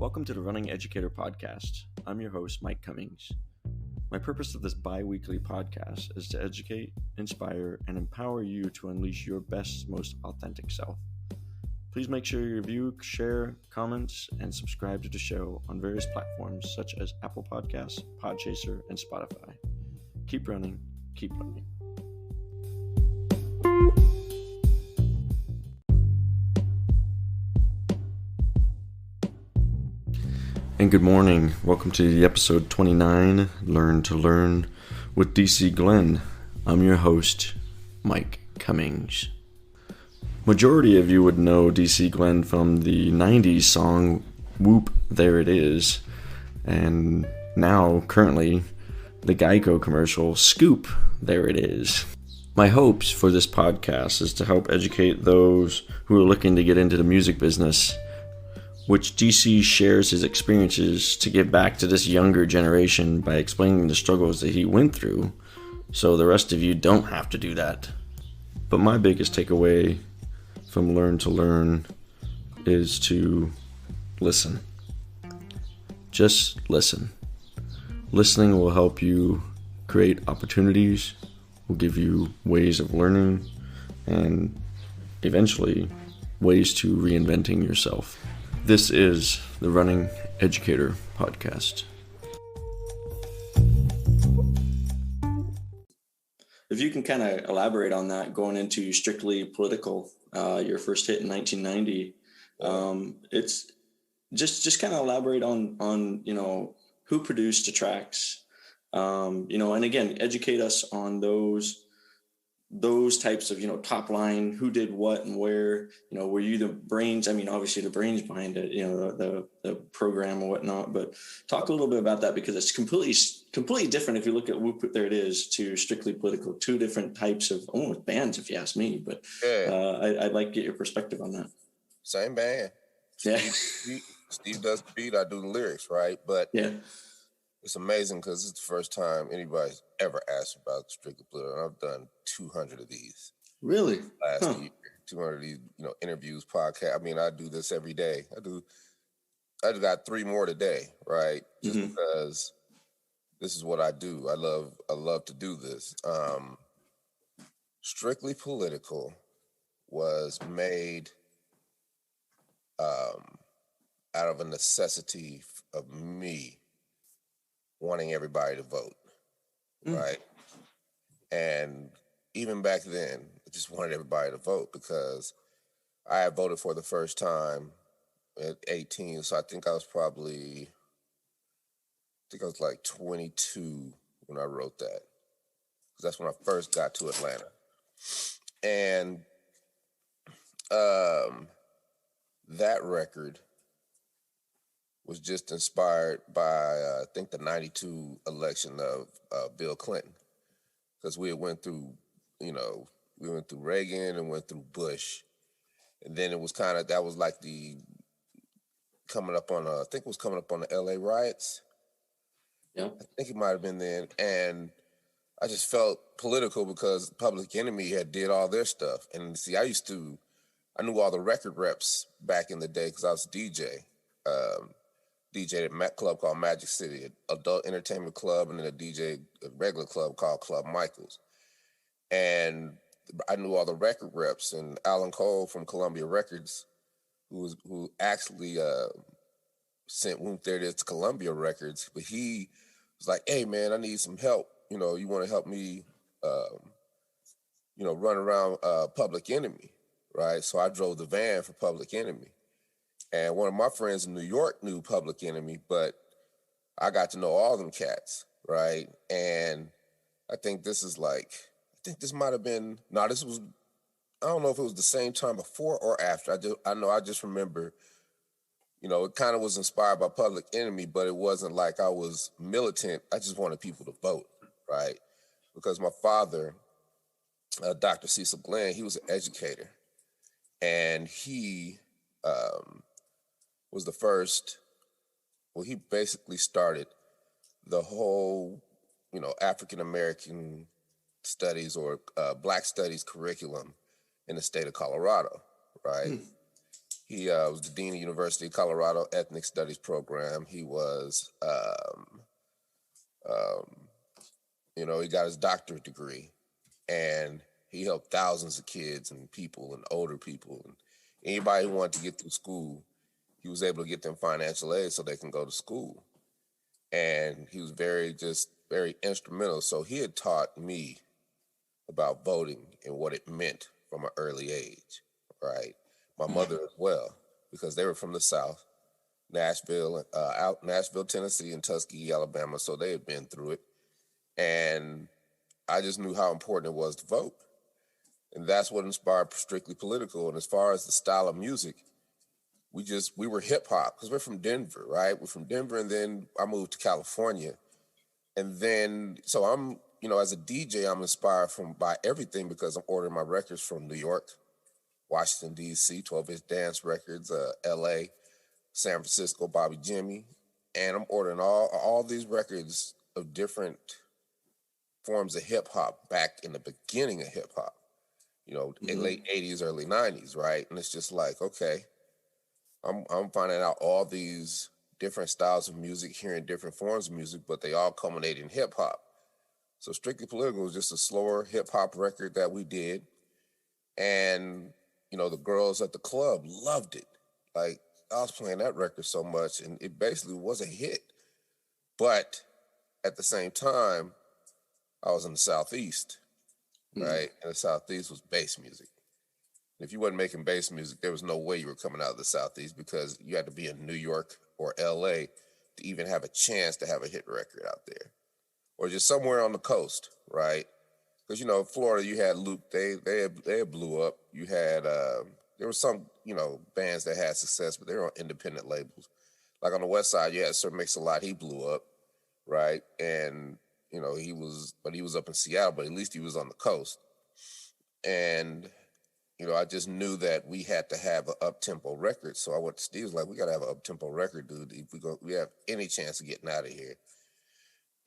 Welcome to the Running Educator Podcast. I'm your host, Mike Cummings. My purpose of this bi-weekly podcast is to educate, inspire, and empower you to unleash your best, most authentic self. Please make sure you review, share, comments, and subscribe to the show on various platforms such as Apple Podcasts, Podchaser, and Spotify. Keep running, keep learning. And good morning. Welcome to the episode 29, Learn to Learn with DC Glenn. I'm your host, Mike Cummings. Majority of you would know DC Glenn from the 90s song, Whoop, There It Is. And now, currently, the Geico commercial, Scoop, There It Is. My hopes for this podcast is to help educate those who are looking to get into the music business, which DC shares his experiences to give back to this younger generation by explaining the struggles that he went through, so the rest of you don't have to do that. But my biggest takeaway from Learn to Learn is to listen. Just listen. Listening will help you create opportunities, will give you ways of learning, and eventually ways to reinventing yourself. This is the Running Educator Podcast. If you can kind of elaborate on that, going into Strictly Political, your first hit in 1990, it's just kind of elaborate on who produced the tracks, and again, educate us on those types of, top line, who did what and where, were you the brains? I mean, obviously the brains behind it, the program and whatnot, but talk a little bit about that, because it's completely different if you look at Whoop, There It Is to Strictly Political, two different types of almost bands, if you ask me, but I'd like to get your perspective on that. Same band. Steve does the beat, I do the lyrics, right? But yeah. It's amazing because it's the first time anybody's ever asked about Strictly Political. I've done 200 of these. Really? Last year, 200 of these, interviews, podcasts. I mean, I do this every day. I just got 3 more today, right? Just because this is what I do. I love to do this. Strictly Political was made out of a necessity of me wanting everybody to vote, right? And even back then, I just wanted everybody to vote because I had voted for the first time at 18. So I think I was like 22 when I wrote that. Because that's when I first got to Atlanta. And that record was just inspired by, I think, the 92 election of Bill Clinton. Because we went through Reagan and went through Bush. And then it was that was like coming up on the LA riots. Yeah. I think it might have been then. And I just felt political because Public Enemy had did all their stuff. And see, I knew all the record reps back in the day because I was a DJ. DJ at a club called Magic City, an adult entertainment club, and then a regular club called Club Michaels. And I knew all the record reps, and Alan Cole from Columbia Records, who actually sent Whoop, There It Is to Columbia Records, but he was like, "Hey man, I need some help. You want to help me, run around Public Enemy, right?" So I drove the van for Public Enemy. And one of my friends in New York knew Public Enemy, but I got to know all them cats, right? And I think this might have been, I don't know if it was the same time before or after. I just remember, it kind of was inspired by Public Enemy, but it wasn't like I was militant. I just wanted people to vote, right? Because my father, Dr. Cecil Glenn, he was an educator. And he was the first, he basically started the whole, African-American studies or Black studies curriculum in the state of Colorado, right? He was the dean of University of Colorado Ethnic Studies program. He was, he got his doctorate degree, and he helped thousands of kids and people and older people and anybody who wanted to get through school. He was able to get them financial aid so they can go to school. And he was very instrumental. So he had taught me about voting and what it meant from an early age, right? My mother as well, because they were from the South, Nashville, Tennessee, and Tuskegee, Alabama. So they had been through it. And I just knew how important it was to vote. And that's what inspired Strictly Political. And as far as the style of music, we were hip hop because we're from Denver, right? We're from Denver, and then I moved to California. And then, so I'm, as a DJ, I'm inspired by everything because I'm ordering my records from New York, Washington, D.C., 12-inch dance records, L.A., San Francisco, Bobby Jimmy. And I'm ordering all these records of different forms of hip hop back in the beginning of hip hop, in late 80s, early 90s, right? And it's just like, okay, I'm finding out all these different styles of music, hearing different forms of music, but they all culminate in hip hop. So Strictly Political was just a slower hip hop record that we did. And, the girls at the club loved it. Like, I was playing that record so much, and it basically was a hit. But at the same time, I was in the Southeast, right? And the Southeast was bass music. If you wasn't making bass music, there was no way you were coming out of the Southeast because you had to be in New York or LA to even have a chance to have a hit record out there. Or just somewhere on the coast, right? Because, Florida, you had Luke, they had blew up. You had, there were some, bands that had success, but they were on independent labels. Like on the West Side, you had Sir Mix-a-Lot, he blew up, right? And, he was up in Seattle, but at least he was on the coast. And, I just knew that we had to have an up-tempo record. So I went to Steve, was like, we got to have an up-tempo record, dude, if we have any chance of getting out of here.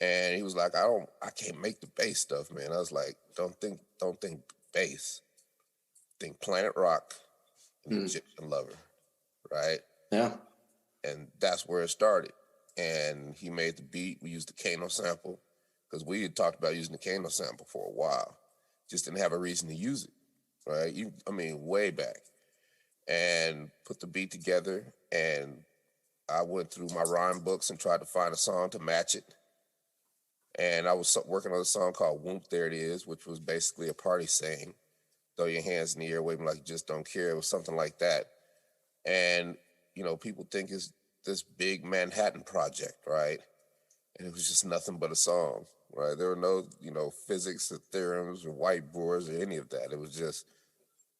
And he was like, I can't make the bass stuff, man. I was like, don't think bass. Think Planet Rock and Egyptian Lover, right? Yeah. And that's where it started. And he made the beat. We used the Kano sample because we had talked about using the Kano sample for a while. Just didn't have a reason to use it, right? Way back. And put the beat together. And I went through my rhyme books and tried to find a song to match it. And I was working on a song called Whoop, There It Is, which was basically a party saying, throw your hands in the air, waving like you just don't care. It was something like that. And, people think it's this big Manhattan project, right? And it was just nothing but a song, right? There were no, physics or theorems or whiteboards or any of that. It was just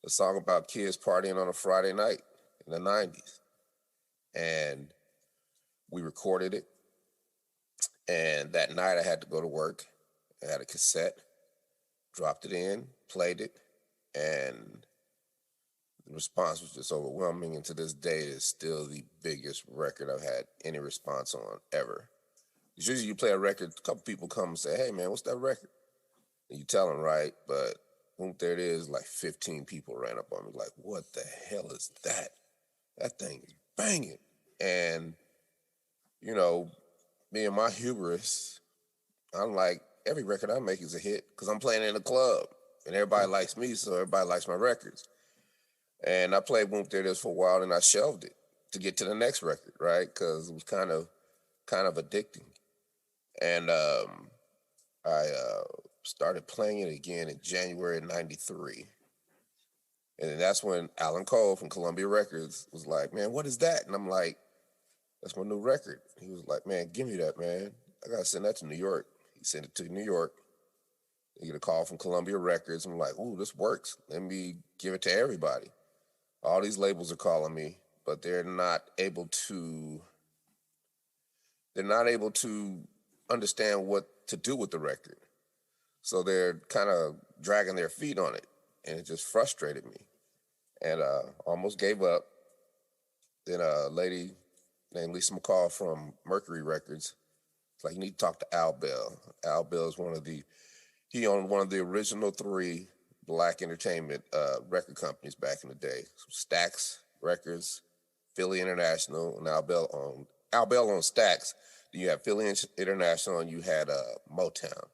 a song about kids partying on a Friday night in the 90s. And we recorded it. And that night I had to go to work. I had a cassette, dropped it in, played it, and the response was just overwhelming. And to this day, it's still the biggest record I've had any response on ever. Usually you play a record, a couple people come and say, hey, man, what's that record? And you tell them, right? But boom, there it is, like 15 people ran up on me like, what the hell is that? That thing is banging. And, me and my hubris, I'm like, every record I make is a hit because I'm playing in a club and everybody likes me, so everybody likes my records. And I played Boom There It Is for a while and I shelved it to get to the next record, right? Because it was kind of addicting. And I started playing it again in January of 93. And then that's when Alan Cole from Columbia Records was like, man, what is that? And I'm like, that's my new record. He was like, man, give me that, man. I got to send that to New York. He sent it to New York. He get a call from Columbia Records. I'm like, ooh, this works. Let me give it to everybody. All these labels are calling me, but they're not able to understand what to do with the record. So they're kind of dragging their feet on it, and it just frustrated me. And almost gave up. Then a lady named Lisa McCall from Mercury Records, it's like, you need to talk to Al Bell. Al Bell is he owned one of the original 3 black entertainment record companies back in the day. So Stax Records, Philly International, and Al Bell on Stax. Then you had Philly International, and you had Motown.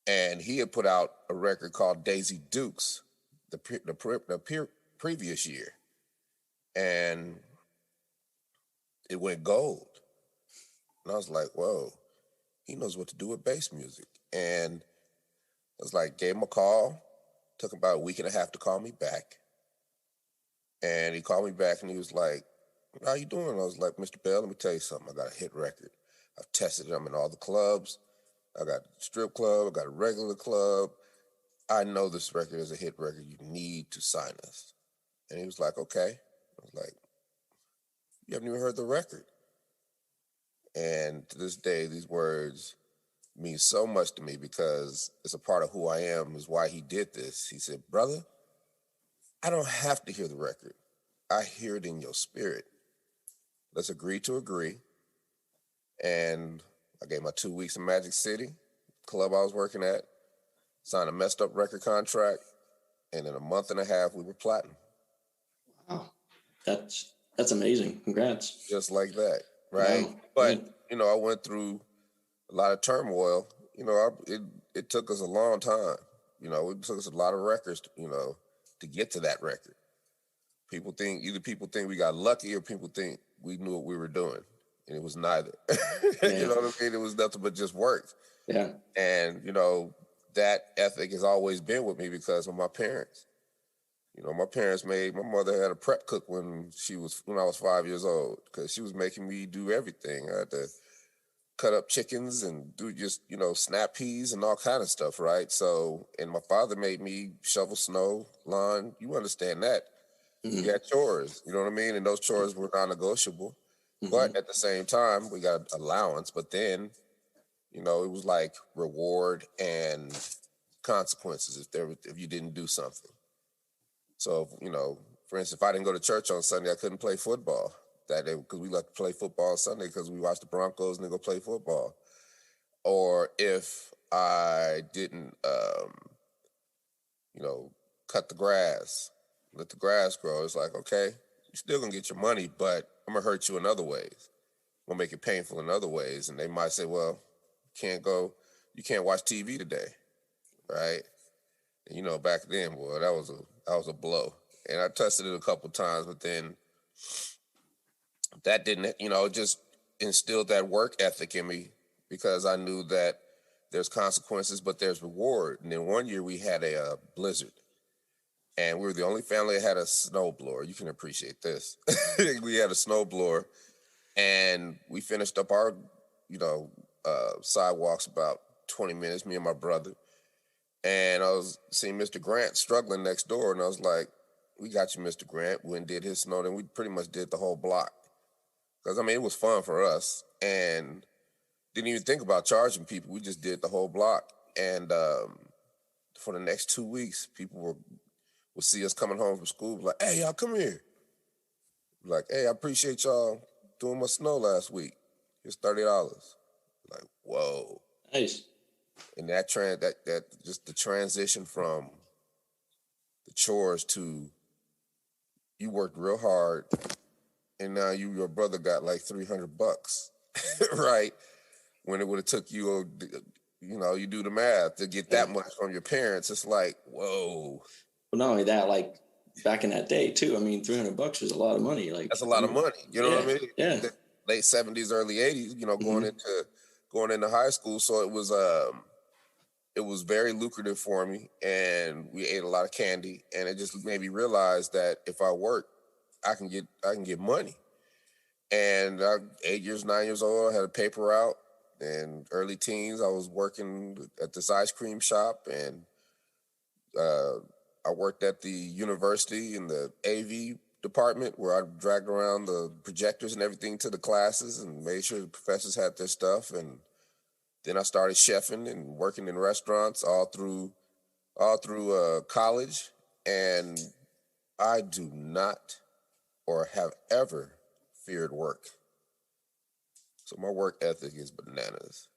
And he had put out a record called Daisy Dukes the previous year, and it went gold. And I was like, whoa, he knows what to do with bass music. And I was like, gave him a call. Took about a week and a half to call me back. And he called me back and he was like, how you doing? I was like, Mr. Bell, let me tell you something. I got a hit record. I've tested it. I'm in all the clubs. I got a strip club. I got a regular club. I know this record is a hit record. You need to sign us. And he was like, okay. I was like, you haven't even heard the record. And to this day, these words mean so much to me because it's a part of who I am, is why he did this. He said, brother, I don't have to hear the record. I hear it in your spirit. Let's agree to agree. And I gave my 2 weeks in Magic City, club I was working at, signed a messed up record contract, and in a month and a half, we were platinum. Wow. That's amazing. Congrats. Just like that, right? Wow. But, you know, I went through a lot of turmoil. You know, it took us a long time. You know, it took us a lot of records, to get to that record. People think we got lucky or people think we knew what we were doing. And it was neither. Yeah. You know what I mean? It was nothing but just work. Yeah. And, that ethic has always been with me because of my parents. My mother had a prep cook when I was 5 years old because she was making me do everything. I had to cut up chickens and do just, snap peas and all kind of stuff, right? So, and my father made me shovel snow, lawn. You understand that. Mm-hmm. We had chores, you know what I mean? And those chores were non-negotiable. Mm-hmm. But at the same time, we got allowance. But then, it was like reward and consequences if you didn't do something. So, for instance, if I didn't go to church on Sunday, I couldn't play football that day because we like to play football on Sunday because we watch the Broncos and then go play football. Or if I didn't, cut the grass, let the grass grow, it's like, okay, you're still going to get your money, but I'm going to hurt you in other ways. I'm going to make it painful in other ways. And they might say, well, you can't watch TV today, right? And, back then, boy, that was a blow. And I tested it a couple times, but then that didn't, just instilled that work ethic in me because I knew that there's consequences, but there's reward. And then one year we had a blizzard, and we were the only family that had a snowblower. You can appreciate this. We had a snowblower, and we finished up our, sidewalks about 20 minutes, me and my brother. And I was seeing Mr. Grant struggling next door, and I was like, we got you, Mr. Grant. We did his snow, and we pretty much did the whole block. Because, it was fun for us, and didn't even think about charging people. We just did the whole block. And for the next 2 weeks, people would see us coming home from school, like, hey, y'all, come here. Like, hey, I appreciate y'all doing my snow last week. Here's $30. Like, whoa. Nice. And that just the transition from the chores to you worked real hard and now your brother got like $300, right? When it would have took you, you do the math to get that much from your parents. It's like, whoa. Well, not only that, like back in that day too. $300 was a lot of money. Like that's a lot of money. You know what I mean? Yeah. The late 70s, early 80s. Going into high school, so it was very lucrative for me, and we ate a lot of candy, and it just made me realize that if I work, I can get money. And 8 years, 9 years old, I had a paper route, and early teens, I was working at this ice cream shop, and I worked at the university in the AV department where I dragged around the projectors and everything to the classes and made sure the professors had their stuff. And then I started chefing and working in restaurants all through college. And I do not or have ever feared work. So my work ethic is bananas,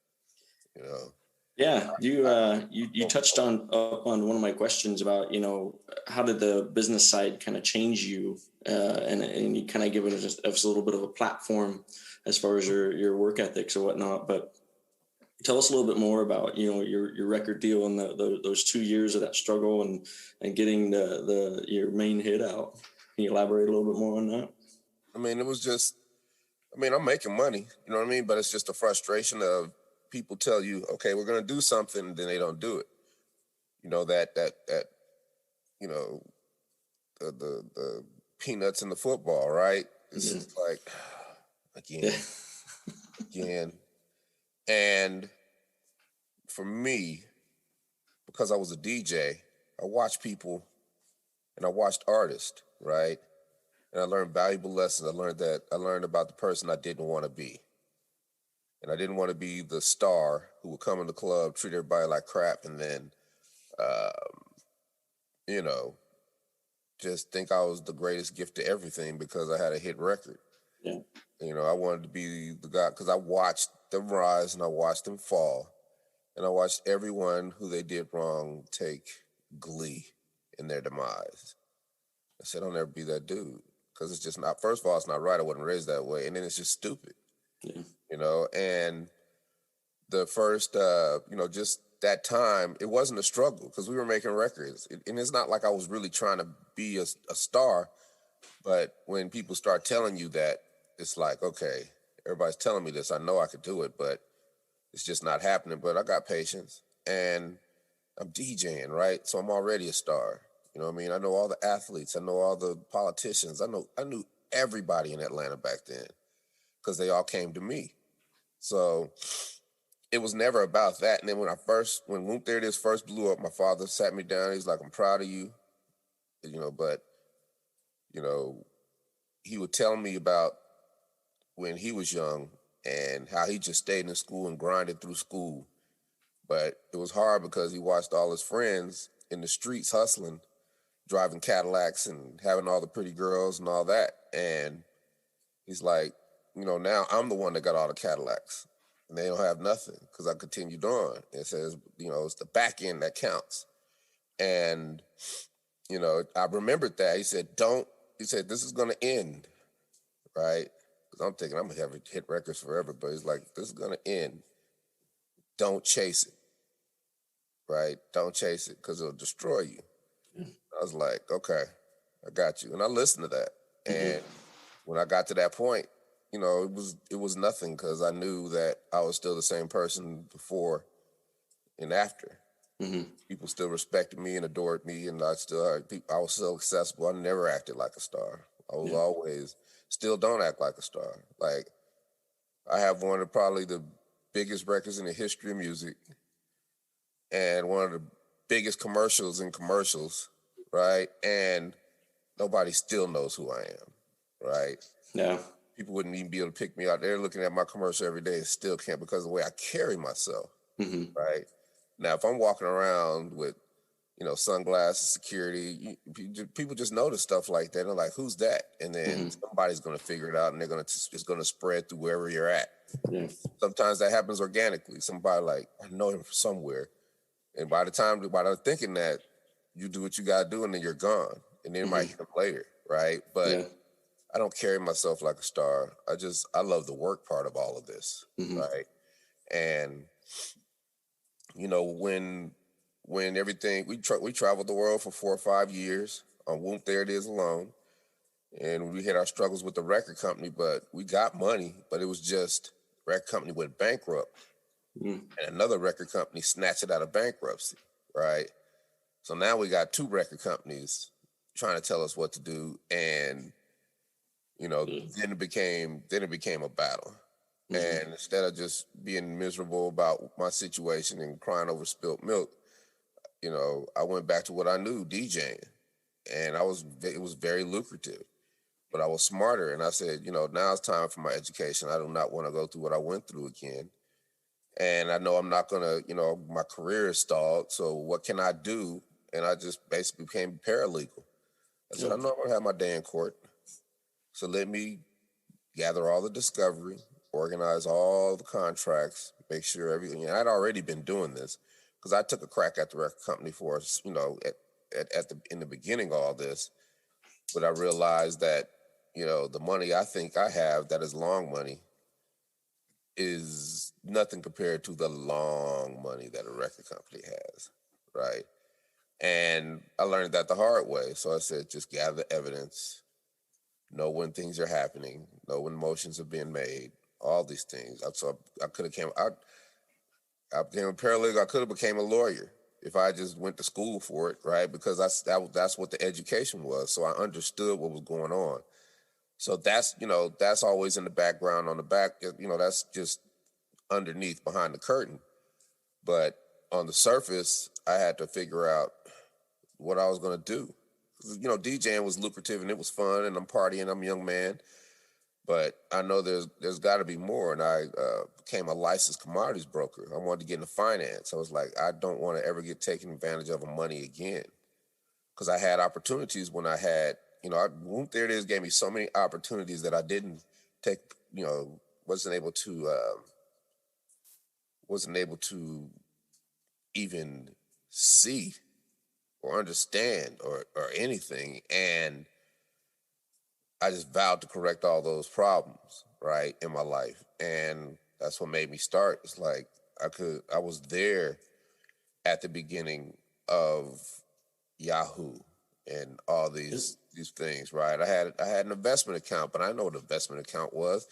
Yeah, you touched on one of my questions about, how did the business side kind of change you, and you kind of given us a little bit of a platform as far as your work ethics or whatnot. But tell us a little bit more about, your record deal and those 2 years of that struggle and getting your main hit out. Can you elaborate a little bit more on that? I mean, it was just, I'm making money, you know what I mean? But it's just a frustration of people tell you, okay, we're going to do something, then they don't do it. You know, you know, the peanuts in the football, right? It's just like, again. And for me, because I was a DJ, I watched people and I watched artists, right? And I learned valuable lessons. I learned about the person I didn't want to be. And I didn't want to be the star who would come in the club, treat everybody like crap, and then, you know, just think I was the greatest gift to everything because I had a hit record. Yeah. You know, I wanted to be the guy because I watched them rise and I watched them fall. And I watched everyone who they did wrong take glee in their demise. I said, I'll never be that dude because it's just not, first of all, it's not right. I wasn't raised that way. And then it's just stupid, you know? And the first, just that time, it wasn't a struggle because we were making records. And it's not like I was really trying to be a star. But when people start telling you that, it's like, okay, everybody's telling me this. I know I could do it, but it's just not happening. But I got patience and I'm DJing, right? So I'm already a star. You know what I mean? I know all the athletes. I know all the politicians. I knew everybody in Atlanta back then because they all came to me. So it was never about that. And then when Whoop There It Is first blew up, my father sat me down. He's like, I'm proud of you, but, he would tell me about when he was young and how he just stayed in school and grinded through school. But it was hard because he watched all his friends in the streets hustling, driving Cadillacs and having all the pretty girls and all that. And he's like, now I'm the one that got all the Cadillacs and they don't have nothing because I continued on. It says, it's the back end that counts. And, I remembered that. He said, this is going to end, right? Because I'm thinking I'm going to have hit records forever, but he's like, this is going to end. Don't chase it, right? Don't chase it because it'll destroy you. I was like, okay, I got you. And I listened to that. And when I got to that point, it was nothing because I knew that I was still the same person before and after. People still respected me and adored me, and I was so accessible. I never acted like a star. I was always, still don't act like a star. Like, I have one of probably the biggest records in the history of music and one of the biggest commercials in commercials, right? And nobody still knows who I am, right? Yeah. People wouldn't even be able to pick me out. They're looking at my commercial every day and still can't because of the way I carry myself, right? Now, if I'm walking around with, sunglasses, security, people just notice stuff like that. They're like, who's that? And then somebody's going to figure it out and it's going to spread through wherever you're at. Yeah. Sometimes that happens organically. Somebody like, I know him from somewhere. And by the thinking that, you do what you got to do and then you're gone. And then you might hit them later, right? But I don't carry myself like a star. I love the work part of all of this, right? And, when everything, we traveled the world for 4 or 5 years on Whoop There It Is alone. And we had our struggles with the record company, but we got money, but it was just record company went bankrupt. And another record company snatched it out of bankruptcy, right? So now we got 2 record companies trying to tell us what to do. And, then it became a battle. And instead of just being miserable about my situation and crying over spilt milk, I went back to what I knew, DJing. And it was very lucrative, but I was smarter. And I said, now it's time for my education. I do not want to go through what I went through again. And I know I'm not going to, my career is stalled. So what can I do? And I just basically became paralegal. I said, I know I'm going to have my day in court. So let me gather all the discovery, organize all the contracts, make sure everything. And I'd already been doing this because I took a crack at the record company for, in the beginning of all this, but I realized that, the money I think I have that is long money is nothing compared to the long money that a record company has, right? And I learned that the hard way. So I said, just gather evidence, know when things are happening, know when motions are being made, all these things. So I could have I became a paralegal. I could have became a lawyer if I just went to school for it, right? Because that's what the education was. So I understood what was going on. So that's always in the background on the back. That's just underneath behind the curtain. But on the surface, I had to figure out what I was going to do. DJing was lucrative and it was fun, and I'm partying. I'm a young man, but I know there's got to be more. And I became a licensed commodities broker. I wanted to get into finance. I was like, I don't want to ever get taken advantage of money again, because I had opportunities when I had, There It Is gave me so many opportunities that I didn't take. Wasn't able to even see or understand or anything. And I just vowed to correct all those problems, right, in my life. And that's what made me start. It's like I was there at the beginning of Yahoo and all these things, right? I had an investment account, but I know what an investment account was.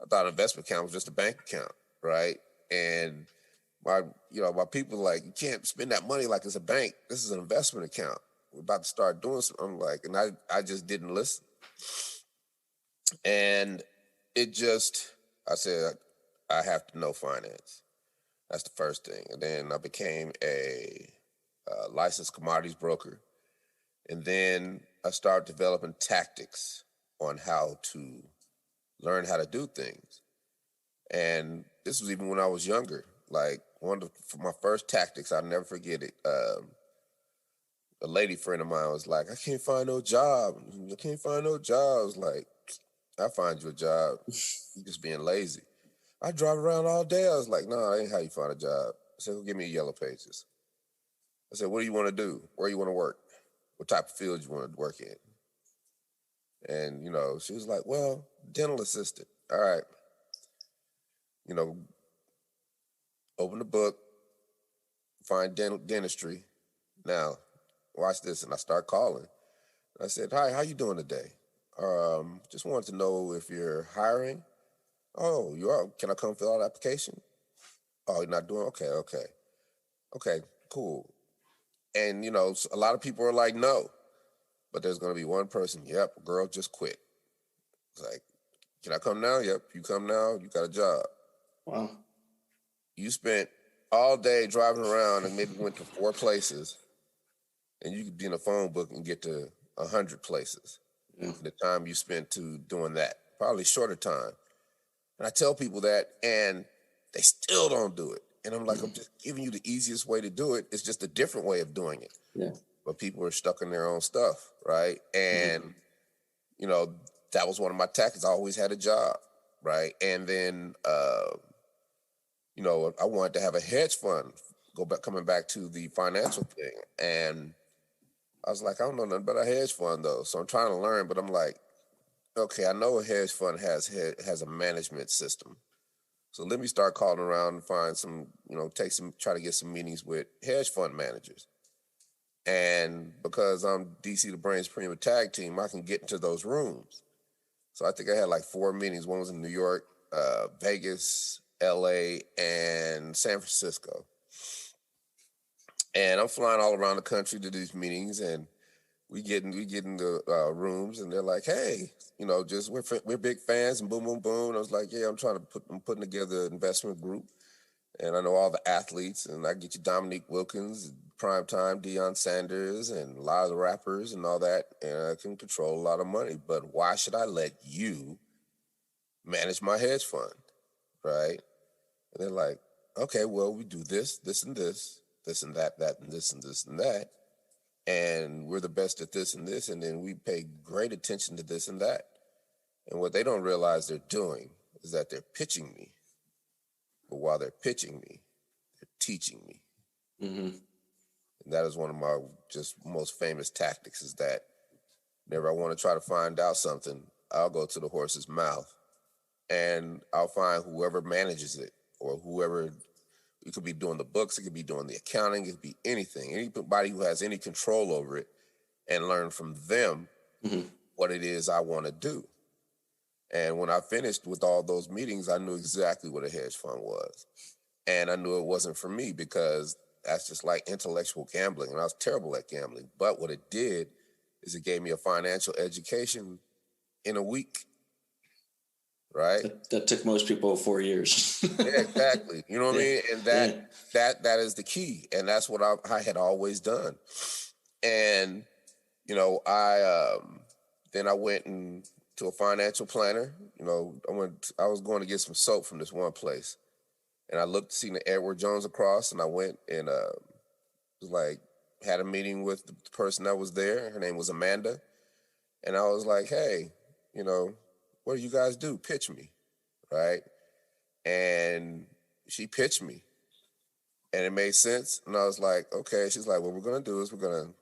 I thought an investment account was just a bank account, right? And my people like, you can't spend that money like it's a bank. This is an investment account. We're about to start doing something. I'm like, and I just didn't listen. And I said, I have to know finance. That's the first thing. And then I became a licensed commodities broker. And then I started developing tactics on how to learn how to do things. And this was even when I was younger. Like my first tactics, I'll never forget it. A lady friend of mine was like, I can't find no job. I can't find no job. I was like, I'll find you a job. You're just being lazy. I drive around all day. I was like, no, that ain't how you find a job. I said, well, give me your yellow pages. I said, what do you want to do? Where you want to work? What type of field you want to work in? And, she was like, well, dental assistant. All right. Open the book, find dentistry. Now, watch this. And I start calling. I said, hi, how you doing today? Just wanted to know if you're hiring. Oh, you are? Can I come fill out an application? Oh, you're not doing? Okay, cool. And, a lot of people are like, no. But there's going to be one person, yep, girl just quit. It's like, can I come now? Yep, you come now, you got a job. Wow. You spent all day driving around and maybe went to 4 places, and you could be in a phone book and get to 100 places. Yeah. The time you spent to doing that, probably shorter time. And I tell people that, and they still don't do it. And I'm like, I'm just giving you the easiest way to do it. It's just a different way of doing it. Yeah. But people are stuck in their own stuff, right? And, that was one of my tactics. I always had a job, right? And then, I wanted to have a hedge fund, coming back to the financial thing. And I was like, I don't know nothing about a hedge fund, though. So I'm trying to learn, but I'm like, okay, I know a hedge fund has a management system. So let me start calling around and find some, try to get some meetings with hedge fund managers. And because I'm DC the Brains Premium Tag Team, I can get into those rooms. So I think I had like 4 meetings. One was in New York, Vegas, LA, and San Francisco. And I'm flying all around the country to these meetings, and we get in the rooms, and they're like, hey, we're big fans, and boom, boom, boom. And I was like, yeah, I'm putting together an investment group, and I know all the athletes, and I get you Dominique Wilkins, Primetime, Deion Sanders, and a lot of the rappers and all that, and I can control a lot of money. But why should I let you manage my hedge fund, right? And they're like, okay, well, we do this, this, and this, this and that, and this and this and that. And we're the best at this and this, and then we pay great attention to this and that. And what they don't realize they're doing is that they're pitching me. But while they're pitching me, they're teaching me. Mm-hmm. And that is one of my just most famous tactics, is that whenever I want to try to find out something, I'll go to the horse's mouth and I'll find whoever manages it, or whoever. It could be doing the books, it could be doing the accounting, it could be anything. Anybody who has any control over it, and learn from them what it is I want to do. And when I finished with all those meetings, I knew exactly what a hedge fund was. And I knew it wasn't for me, because that's just like intellectual gambling. And I was terrible at gambling. But what it did is it gave me a financial education in a week. Right? That took most people 4 years. Yeah, exactly. You know what I mean? And that is the key. And that's what I had always done. And, you know, then I went to a financial planner. You know, I was going to get some soap from this one place. And I seen the Edward Jones across, and I went and had a meeting with the person that was there. Her name was Amanda. And I was like, hey, you know, what do you guys do? Pitch me, right? And she pitched me, and it made sense. And I was like, okay. She's like, what we're going to do is you're going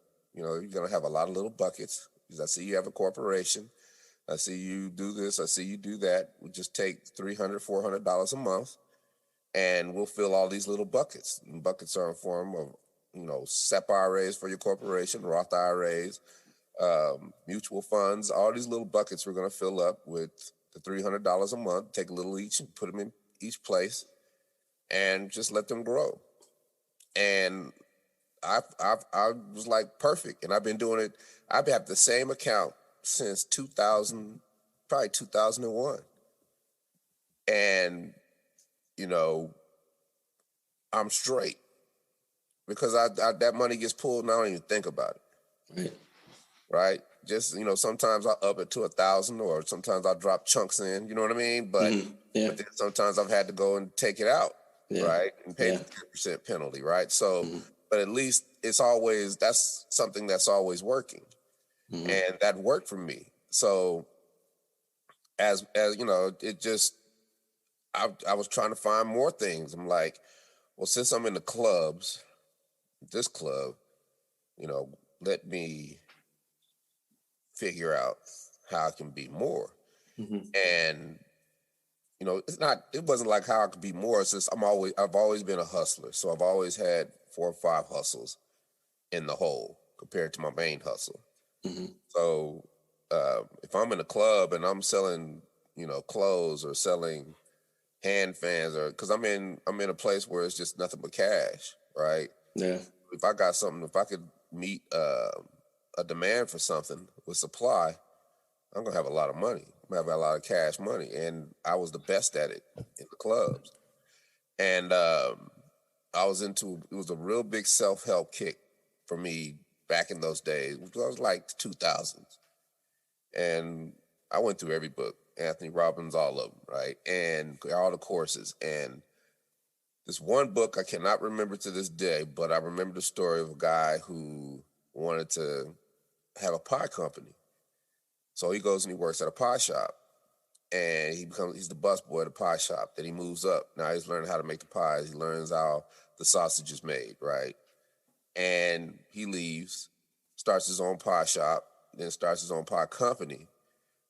to have a lot of little buckets. Because I see you have a corporation. I see you do this. I see you do that. We just take $300, $400 a month, and we'll fill all these little buckets. And buckets are in form of, you know, SEP IRAs for your corporation, Roth IRAs, mutual funds, all these little buckets we're going to fill up with the $300 a month, take a little each and put them in each place, and just let them grow. And I was like, perfect. And I've been doing it. I've had the same account since 2001. And, you know, I'm straight, because that money gets pulled and I don't even think about it. Right. Right? Just, you know, sometimes I'll up it to 1,000, or sometimes I'll drop chunks in, you know what I mean? But, but then sometimes I've had to go and take it out, right? And pay the 10% penalty, right? So, but at least that's something that's always working. And that worked for me. So as you know, it just, I was trying to find more things. I'm like, well, since I'm in this club, you know, let me figure out how I can be more. And, you know, it wasn't like how I could be more. It's just I've always been a hustler. So I've always had 4 or 5 hustles in the whole compared to my main hustle. So if I'm in a club and I'm selling, you know, clothes or selling hand fans, or because I'm in a place where it's just nothing but cash, right? Yeah. If I got something, if I could meet a demand for something with supply, I'm gonna have a lot of money. I'm gonna have a lot of cash money, and I was the best at it in the clubs. And it was a real big self-help kick for me back in those days, which was like the 2000s. And I went through every book, Anthony Robbins, all of them, right? And all the courses. And this one book I cannot remember to this day, but I remember the story of a guy who wanted to have a pie company. So he goes and he works at a pie shop, and he's the busboy at the pie shop. Then he moves up. Now he's learning how to make the pies. He learns how the sausage is made, right? And he leaves, starts his own pie shop, then starts his own pie company,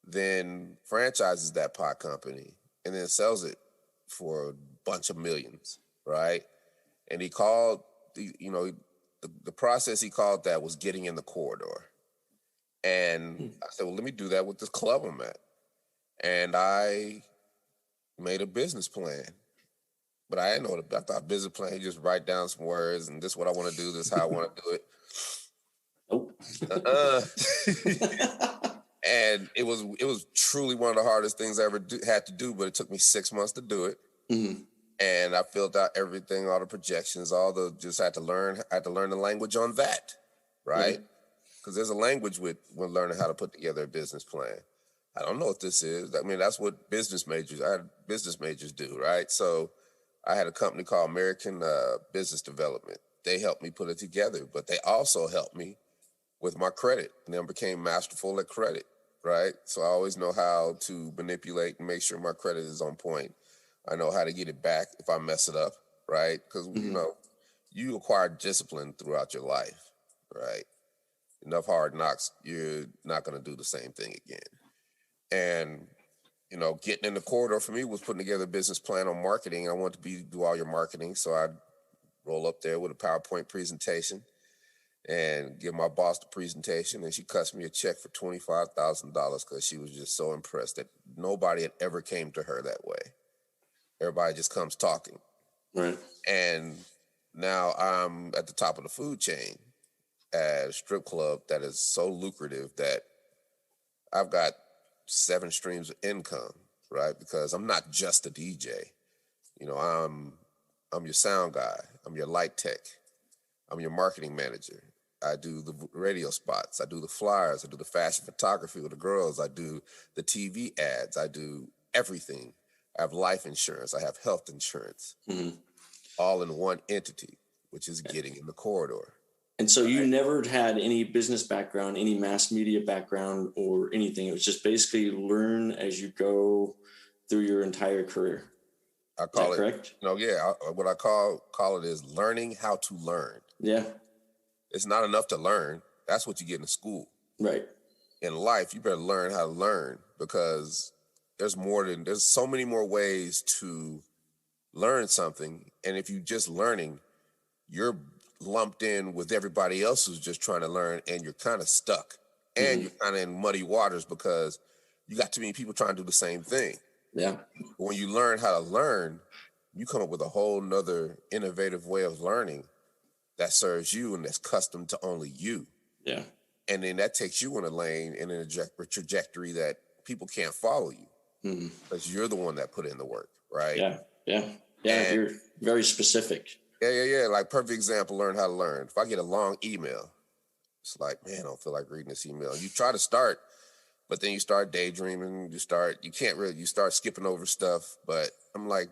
then franchises that pie company, and then sells it for a bunch of millions, right? And he called, the process he called that was getting in the corridor. And I said, well, let me do that with this club I'm at. And I made a business plan. But I didn't know I thought business plan, you just write down some words, and this is what I want to do, this is how I want to do it. And it was truly one of the hardest things I ever had to do, but it took me 6 months to do it. And I filled out everything, all the projections, had to learn the language on that, right? Because there's a language when learning how to put together a business plan. I don't know what this is. I mean, that's what business majors do, right? So I had a company called American Business Development. They helped me put it together, but they also helped me with my credit, and then became masterful at credit, right? So I always know how to manipulate and make sure my credit is on point. I know how to get it back if I mess it up, right? Because, you acquire discipline throughout your life, right? Enough hard knocks, you're not going to do the same thing again. And, getting in the corridor for me was putting together a business plan on marketing. I wanted to do all your marketing. So I'd roll up there with a PowerPoint presentation and give my boss the presentation. And she cuts me a check for $25,000 because she was just so impressed that nobody had ever came to her that way. Everybody just comes talking. Right. And now I'm at the top of the food chain at a strip club that is so lucrative that I've got 7 streams of income, right? Because I'm not just a DJ. I'm your sound guy. I'm your light tech. I'm your marketing manager. I do the radio spots. I do the flyers. I do the fashion photography with the girls. I do the TV ads. I do everything. I have life insurance. I have health insurance, all in one entity, which is getting in the corridor. And so you never had any business background, any mass media background or anything. It was just basically learn as you go through your entire career. I call it correct? What I call it is learning how to learn. Yeah. It's not enough to learn. That's what you get in school. Right. In life, you better learn how to learn because there's so many more ways to learn something. And if you're just learning, you're lumped in with everybody else who's just trying to learn, and you're kind of stuck. And you're kind of in muddy waters because you got too many people trying to do the same thing. Yeah. But when you learn how to learn, you come up with a whole nother innovative way of learning that serves you and that's custom to only you. Yeah. And then that takes you in a lane and in a trajectory that people can't follow you because you're the one that put in the work, right? Yeah. Yeah. Yeah. And you're very specific. Yeah. Like perfect example, learn how to learn. If I get a long email, it's like, man, I don't feel like reading this email. You try to start, but then you start daydreaming. You start skipping over stuff. But I'm like,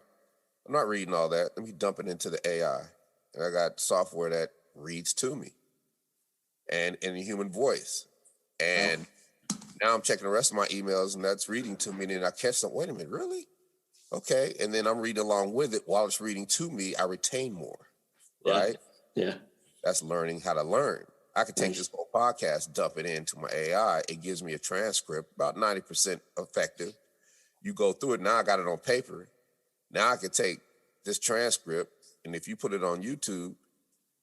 I'm not reading all that. Let me dump it into the AI. And I got software that reads to me and in a human voice. And now I'm checking the rest of my emails and that's reading to me. And then I catch some, wait a minute, really? Okay. And then I'm reading along with it while it's reading to me. I retain more, right? Yeah. That's learning how to learn. I could take this whole podcast, dump it into my AI. It gives me a transcript, about 90% effective. You go through it. Now I got it on paper. Now I could take this transcript, and if you put it on YouTube,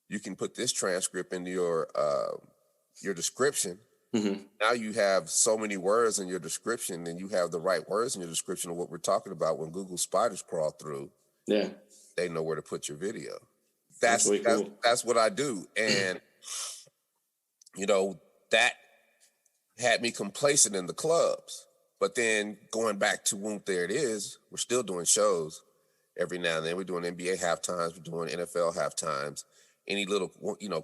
you can put this transcript into your description. Now you have so many words in your description, and you have the right words in your description of what we're talking about. When Google spiders crawl through, they know where to put your video. That's really cool. That's what I do, and that had me complacent in the clubs. But then going back to Whoop, there it is. We're still doing shows every now and then. We're doing NBA halftimes. We're doing NFL halftimes. Any little,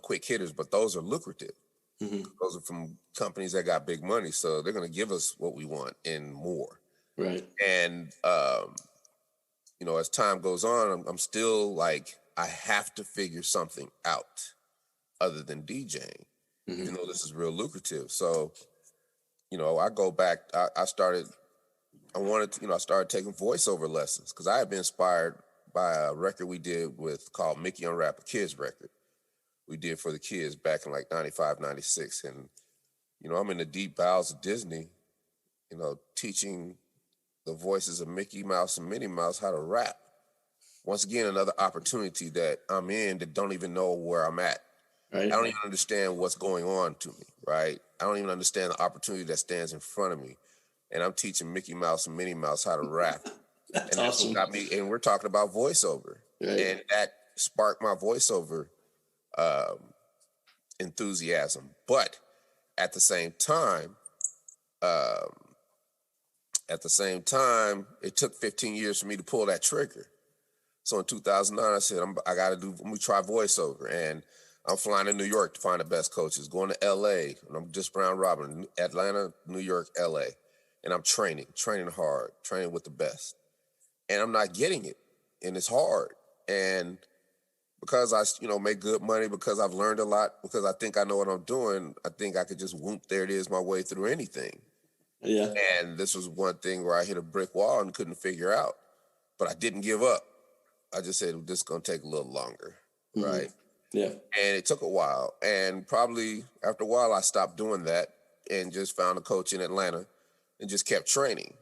quick hitters, but those are lucrative. Those are from companies that got big money, so they're going to give us what we want and more. Right. And as time goes on, I'm still like, I have to figure something out other than DJing, even though this is real lucrative. So, I go back. I started taking voiceover lessons because I had been inspired by a record we did called Mickey Unwrap, a kids record. We did for the kids back in like 95, 96. And, I'm in the deep bowels of Disney, teaching the voices of Mickey Mouse and Minnie Mouse how to rap. Once again, another opportunity that I'm in that don't even know where I'm at. Right. I don't even understand what's going on to me, right? I don't even understand the opportunity that stands in front of me. And I'm teaching Mickey Mouse and Minnie Mouse how to rap. That's awesome. What got me, and we're talking about voiceover. Right. And that sparked my voiceover enthusiasm. But at the same time, it took 15 years for me to pull that trigger. So in 2009, I said, let me try voiceover. And I'm flying to New York to find the best coaches, going to LA, and I'm just round robin, Atlanta, New York, LA. And I'm training hard, training with the best. And I'm not getting it. And it's hard. And because I, make good money, because I've learned a lot, because I think I know what I'm doing, I think I could just whoop, there it is, my way through anything. Yeah. And this was one thing where I hit a brick wall and couldn't figure out, but I didn't give up. I just said, this is going to take a little longer, right? Yeah. And it took a while. And probably after a while, I stopped doing that and just found a coach in Atlanta and just kept training.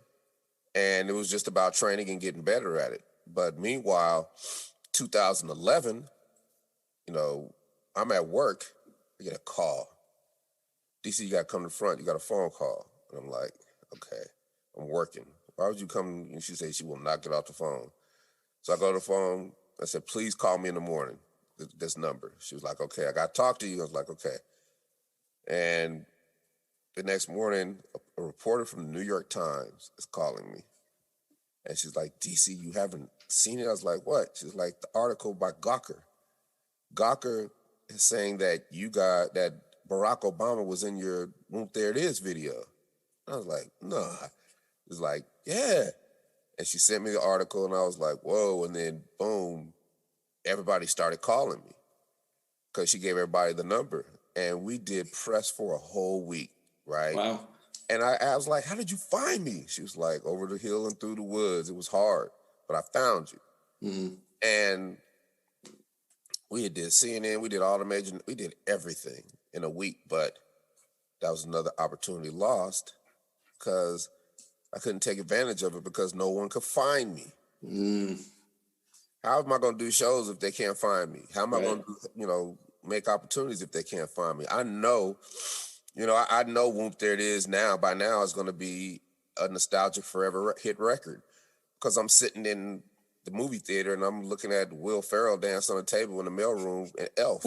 And it was just about training and getting better at it. But meanwhile, 2011, I'm at work. I get a call. DC, you got to come to the front. You got a phone call. And I'm like, okay, I'm working. Why would you come? And she said she will not get off the phone. So I go to the phone. I said, please call me in the morning, this number. She was like, okay, I got to talk to you. I was like, okay. And the next morning, a reporter from the New York Times is calling me. And she's like, DC, you haven't seen it? I was like, what? She's like, the article by Gawker. Gawker is saying that that Barack Obama was in your Won't There It Is video. I was like, nah. It was like, yeah. And she sent me the article and I was like, whoa. And then boom, everybody started calling me because she gave everybody the number. And we did press for a whole week, right? Wow. And I was like, how did you find me? She was like, over the hill and through the woods. It was hard, but I found you. Mm-hmm. And we did CNN, we did everything in a week, but that was another opportunity lost because I couldn't take advantage of it because no one could find me. How am I going to do shows if they can't find me? How am I going to, make opportunities if they can't find me? I know, I know Whoop There It Is now. By now, it's going to be a nostalgic forever hit record because I'm sitting in the movie theater and I'm looking at Will Ferrell dance on a table in the mailroom and Elf.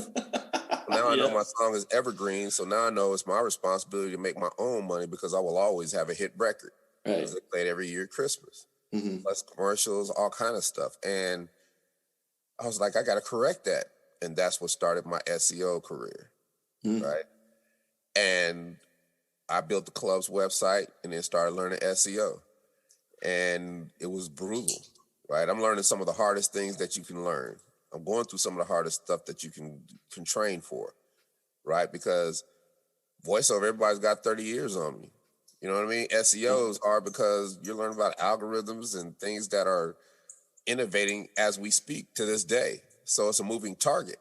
Now I know my song is evergreen, so now I know it's my responsibility to make my own money because I will always have a hit record. Right. Because they play it every year at Christmas. Plus commercials, all kind of stuff. And I was like, I got to correct that. And that's what started my SEO career, right? And I built the club's website and then started learning SEO. And it was brutal, right? I'm learning some of the hardest things that you can learn. I'm going through some of the hardest stuff that you can train for, right? Because voiceover, everybody's got 30 years on me. You know what I mean? SEOs are because you're learning about algorithms and things that are innovating as we speak to this day. So it's a moving target.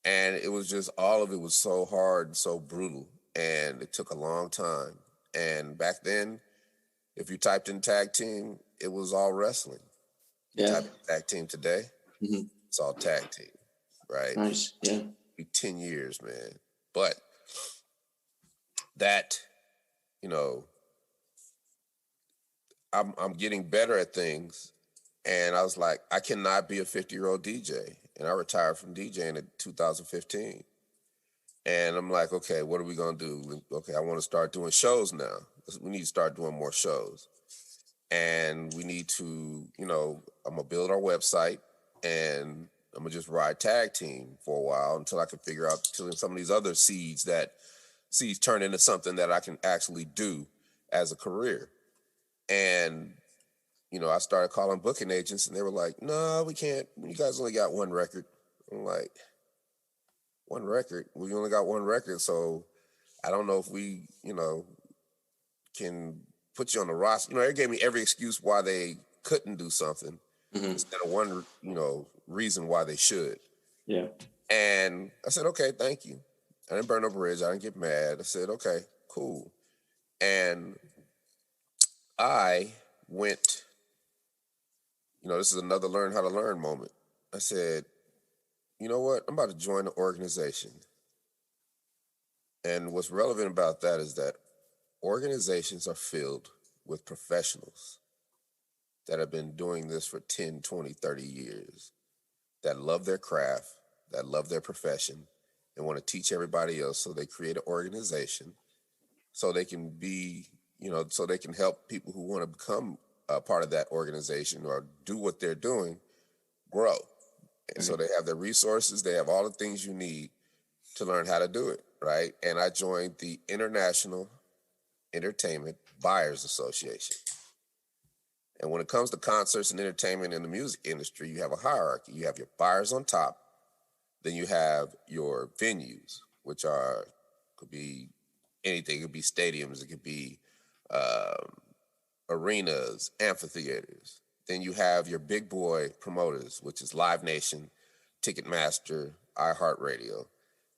And it was just, all of it was so hard and so brutal. And it took a long time. And back then, if you typed in tag team, it was all wrestling. You type in tag team today, it's all tag team, right? Nice, yeah. 10 years, man. But that, I'm getting better at things. And I was like, I cannot be a 50-year-old DJ. And I retired from DJing in 2015. And I'm like, okay, what are we going to do? Okay, I want to start doing shows now. We need to start doing more shows. And we need to, I'm going to build our website and I'm going to just ride tag team for a while until I can figure out some of these other seeds turn into something that I can actually do as a career. And, I started calling booking agents and they were like, no, we can't. You guys only got one record. I'm like, one record? We only got one record. So I don't know if we, can put you on the roster. They gave me every excuse why they couldn't do something instead of one, reason why they should. Yeah. And I said, okay, thank you. I didn't burn no bridge. I didn't get mad. I said, okay, cool. And I went, this is another learn how to learn moment. I said, you know what? I'm about to join the organization. And what's relevant about that is that organizations are filled with professionals that have been doing this for 10, 20, 30 years, that love their craft, that love their profession, and want to teach everybody else. So they create an organization so they can be, so they can help people who want to become a part of that organization or do what they're doing grow. And so they have the resources, they have all the things you need to learn how to do it, right? And I joined the International Entertainment Buyers Association. And when it comes to concerts and entertainment in the music industry, you have a hierarchy. You have your buyers on top, then you have your venues, which could be anything. It could be stadiums, it could be arenas, amphitheaters. Then you have your big boy promoters, which is Live Nation, Ticketmaster, iHeartRadio.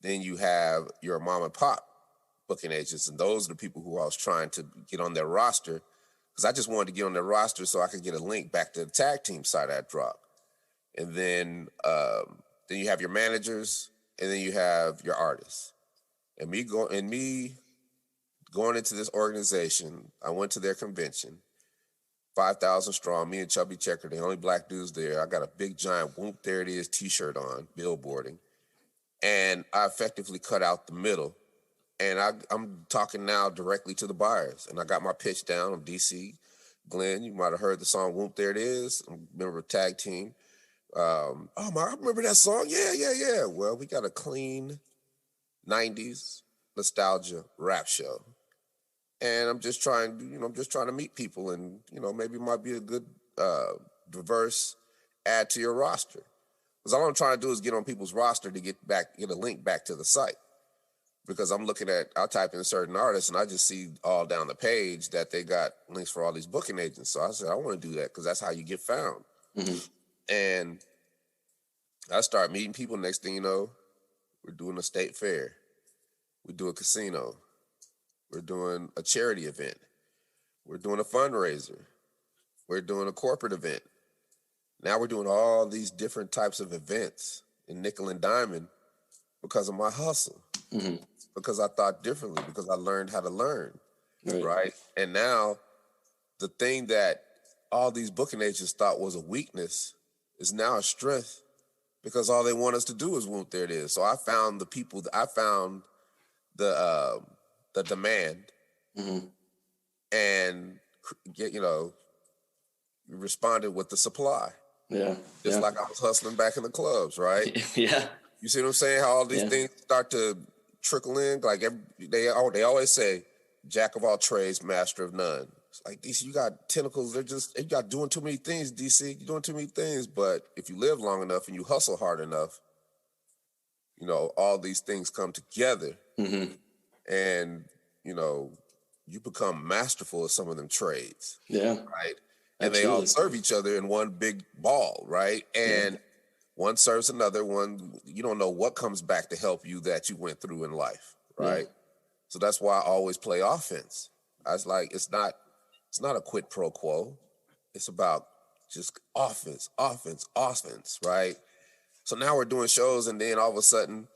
Then you have your mom and pop booking agents, and those are the people who I was trying to get on their roster, because I just wanted to get on their roster so I could get a link back to the tag team site I dropped. And then you have your managers, and then you have your artists. And me going into this organization, I went to their convention, 5,000 strong, me and Chubby Checker, the only black dudes there. I got a big giant Whoop There It Is t-shirt on, billboarding. And I effectively cut out the middle. And I'm talking now directly to the buyers. And I got my pitch down. I'm DC Glenn. You might have heard the song Whoop There It Is. I'm a member of Tag Team. I remember that song. Yeah. Well, we got a clean 90s nostalgia rap show. And I'm just trying to meet people, and maybe it might be a good diverse add to your roster. Because all I'm trying to do is get on people's roster to get a link back to the site. Because I'll type in certain artists, and I just see all down the page that they got links for all these booking agents. So I said, I want to do that because that's how you get found. Mm-hmm. And I start meeting people. Next thing you know, we're doing a state fair. We do a casino. We're doing a charity event. We're doing a fundraiser. We're doing a corporate event. Now we're doing all these different types of events in nickel and diamond because of my hustle. Mm-hmm. Because I thought differently, because I learned how to learn, right? And now the thing that all these booking agents thought was a weakness is now a strength, because all they want us to do is Whoop There It Is. So I found the demand, mm-hmm. and responded with the supply. Yeah. Just like I was hustling back in the clubs, right? Yeah. You see what I'm saying? How all these things start to trickle in. Like they always say, jack of all trades, master of none. It's like, DC, you got tentacles. You got doing too many things, DC. You're doing too many things. But if you live long enough and you hustle hard enough, all these things come together. Mm-hmm. And, you become masterful of some of them trades. Yeah. Right? And Absolutely. They all serve each other in one big ball, right? And one serves another. One, you don't know what comes back to help you that you went through in life, right? Yeah. So that's why I always play offense. I was like, it's not a quid pro quo. It's about just offense, right? So now we're doing shows, and then all of a sudden,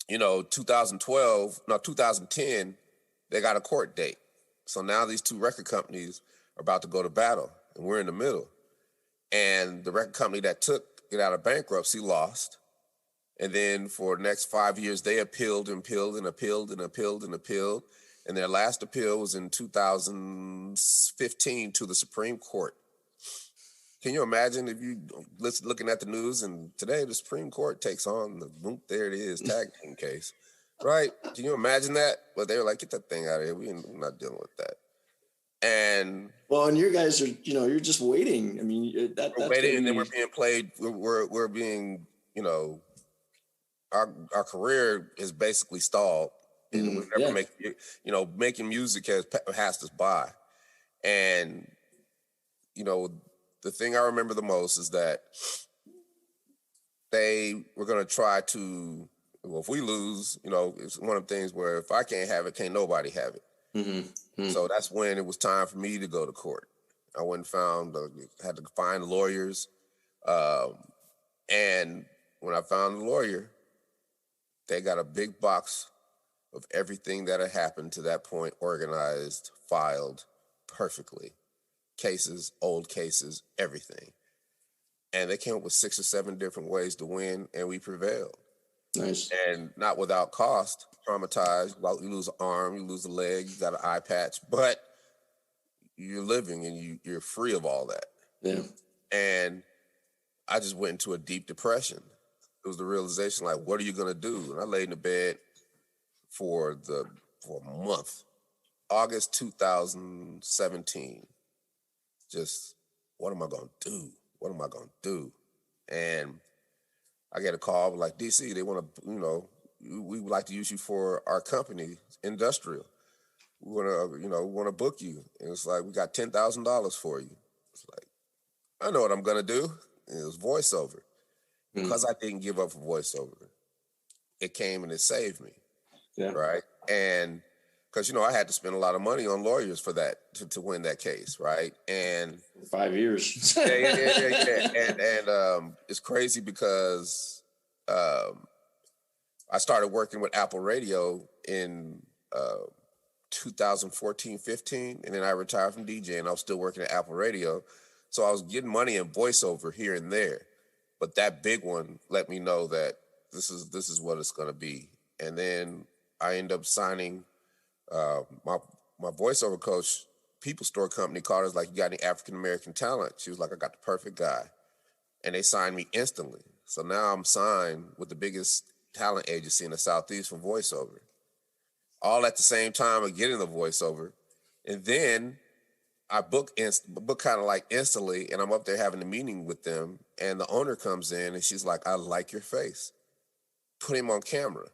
2010, they got a court date. So now these two record companies are about to go to battle, and we're in the middle. And the record company that took it out of bankruptcy lost. And then for the next 5 years, they appealed. And their last appeal was in 2015 to the Supreme Court. Can you imagine if you looking at the news, and today the Supreme Court takes on the Whoop There It Is tag team case, right? Can you imagine that? But they were like, get that thing out of here. We're not dealing with that. And you guys are, you're just waiting. I mean, that's waiting, and then we're being played. We're being, our career is basically stalled, and we've never making music has passed us by. And the thing I remember the most is that they were going to try to. Well, if we lose, it's one of the things where if I can't have it, can't nobody have it. Mm-hmm. Mm-hmm. So that's when it was time for me to go to court. I went and had to find lawyers. And when I found the lawyer, they got a big box of everything that had happened to that point, organized, filed perfectly. Cases, old cases, everything. And they came up with 6 or 7 different ways to win, and we prevailed. Nice. And not without cost. Traumatized, you lose an arm, you lose a leg, you got an eye patch, but you're living and you're free of all that. Yeah. And I just went into a deep depression. It was the realization, like, what are you gonna do? And I laid in the bed for a month. August 2017. Just, what am I gonna do? What am I gonna do? And I get a call like, DC, they want to, we would like to use you for our company, Industrial. we want to book you. And it's like, we got $10,000 for you. It's like, I know what I'm going to do. And it was voiceover. Because I didn't give up for voiceover, it came and it saved me. Yeah. Right. And because, I had to spend a lot of money on lawyers for that to win that case. Right. And 5 years. yeah. And it's crazy because I started working with Apple Radio in 2014, 15, and then I retired from DJing. I was still working at Apple Radio. So I was getting money in voiceover here and there. But that big one let me know that this is what it's going to be. And then I ended up signing my voiceover coach, People Store Company, called us like, you got any African-American talent? She was like, I got the perfect guy. And they signed me instantly. So now I'm signed with the biggest talent agency in the Southeast for voiceover. All at the same time of getting the voiceover. And then I book kind of like instantly, and I'm up there having a meeting with them, and the owner comes in and she's like, I like your face. Put him on camera.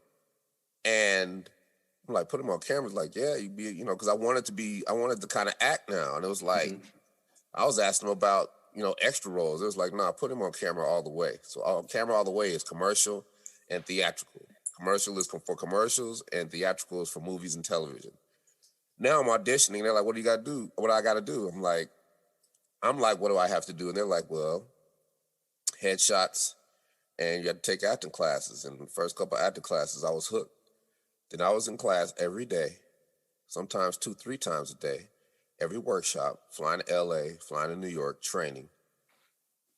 And I'm like, put him on camera? Like, yeah, you be, because I wanted to kind of act now. And it was like, I was asking him about, extra roles. It was like, nah, put him on camera all the way. So camera all the way is commercial and theatrical. Commercial is for commercials, and theatrical is for movies and television. Now I'm auditioning. They're like, what do you got to do? What do I got to do? I'm like, what do I have to do? And they're like, well, headshots, and you have to take acting classes. And the first couple of acting classes, I was hooked. Then I was in class every day, sometimes 2-3 times a day, every workshop, flying to LA, flying to New York, training.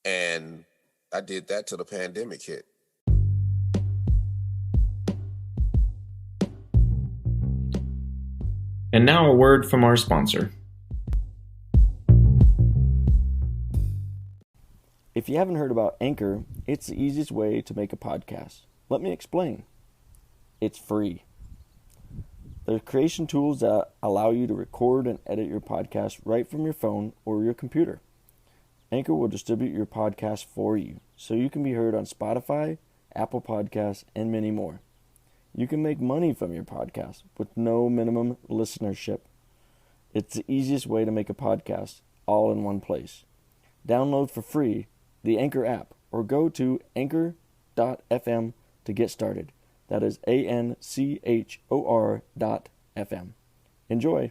And I did that till the pandemic hit. And now a word from our sponsor. If you haven't heard about Anchor, it's the easiest way to make a podcast. Let me explain. It's free. There's creation tools that allow you to record and edit your podcast right from your phone or your computer. Anchor will distribute your podcast for you, so you can be heard on Spotify, Apple Podcasts, and many more. You can make money from your podcast with no minimum listenership. It's the easiest way to make a podcast, all in one place. Download for free the Anchor app or go to anchor.fm to get started. That is ANCHOR.FM. Enjoy.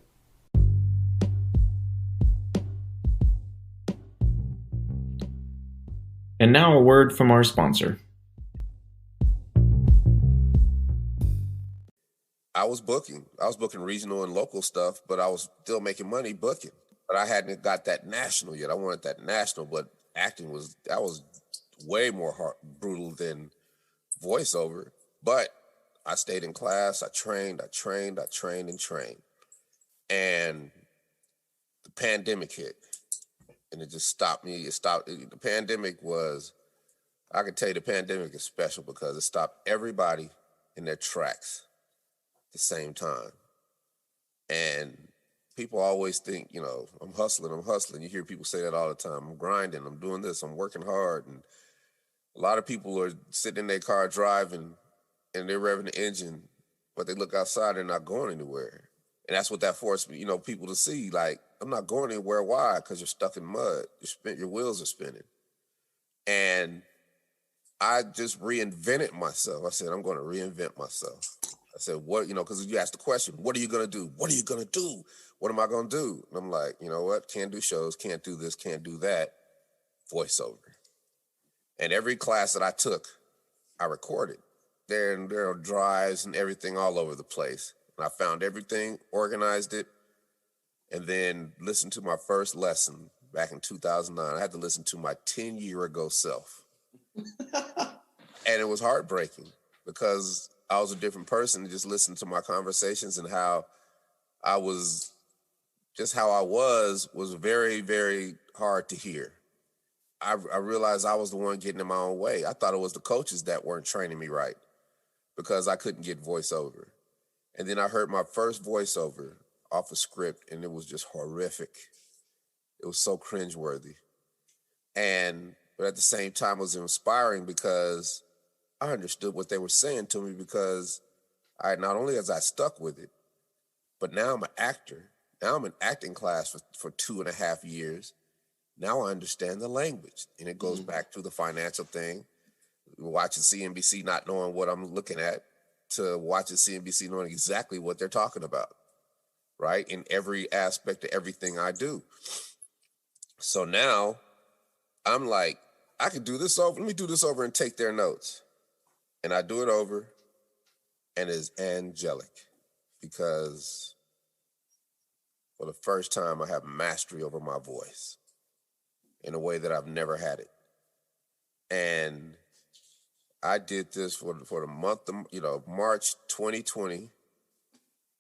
And now a word from our sponsor. I was booking regional and local stuff, but I was still making money booking. But I hadn't got that national yet. I wanted that national, but acting was way more brutal than voiceover. But I stayed in class. I trained. And the pandemic hit, and it just stopped me. The pandemic was, I can tell you the pandemic is special because it stopped everybody in their tracks at the same time. And people always think, I'm hustling. You hear people say that all the time. I'm grinding. I'm doing this. I'm working hard. And a lot of people are sitting in their car driving and they're revving the engine, but they look outside, they're not going anywhere. And that's what that forced me, people to see. Like, I'm not going anywhere. Why? Because you're stuck in mud. Your wheels are spinning. And I just reinvented myself. I said, I'm going to reinvent myself. I said, what, because you asked the question, what are you going to do? What are you going to do? What am I going to do? And I'm like, you know what? Can't do shows, can't do this, can't do that. Voiceover. And every class that I took, I recorded. There are drives and everything all over the place. And I found everything, organized it, and then listened to my first lesson back in 2009. I had to listen to my 10-year-ago self. And it was heartbreaking because I was a different person and just listened to my conversations and how I was very, very hard to hear. I realized I was the one getting in my own way. I thought it was the coaches that weren't training me right because I couldn't get voiceover. And then I heard my first voiceover off a script, and it was just horrific. It was so cringeworthy. But at the same time, it was inspiring because I understood what they were saying to me because not only as I stuck with it, But now I'm an actor. Now I'm in acting class for 2.5 years. Now I understand the language. And it goes back to the financial thing, watching CNBC, not knowing what I'm looking at, to watching CNBC knowing exactly what they're talking about, right? In every aspect of everything I do. So now I'm like, I could do this over. Let me do this over and take their notes. And I do it over, and it's angelic, because for the first time I have mastery over my voice in a way that I've never had it. And I did this for the month of, March 2020,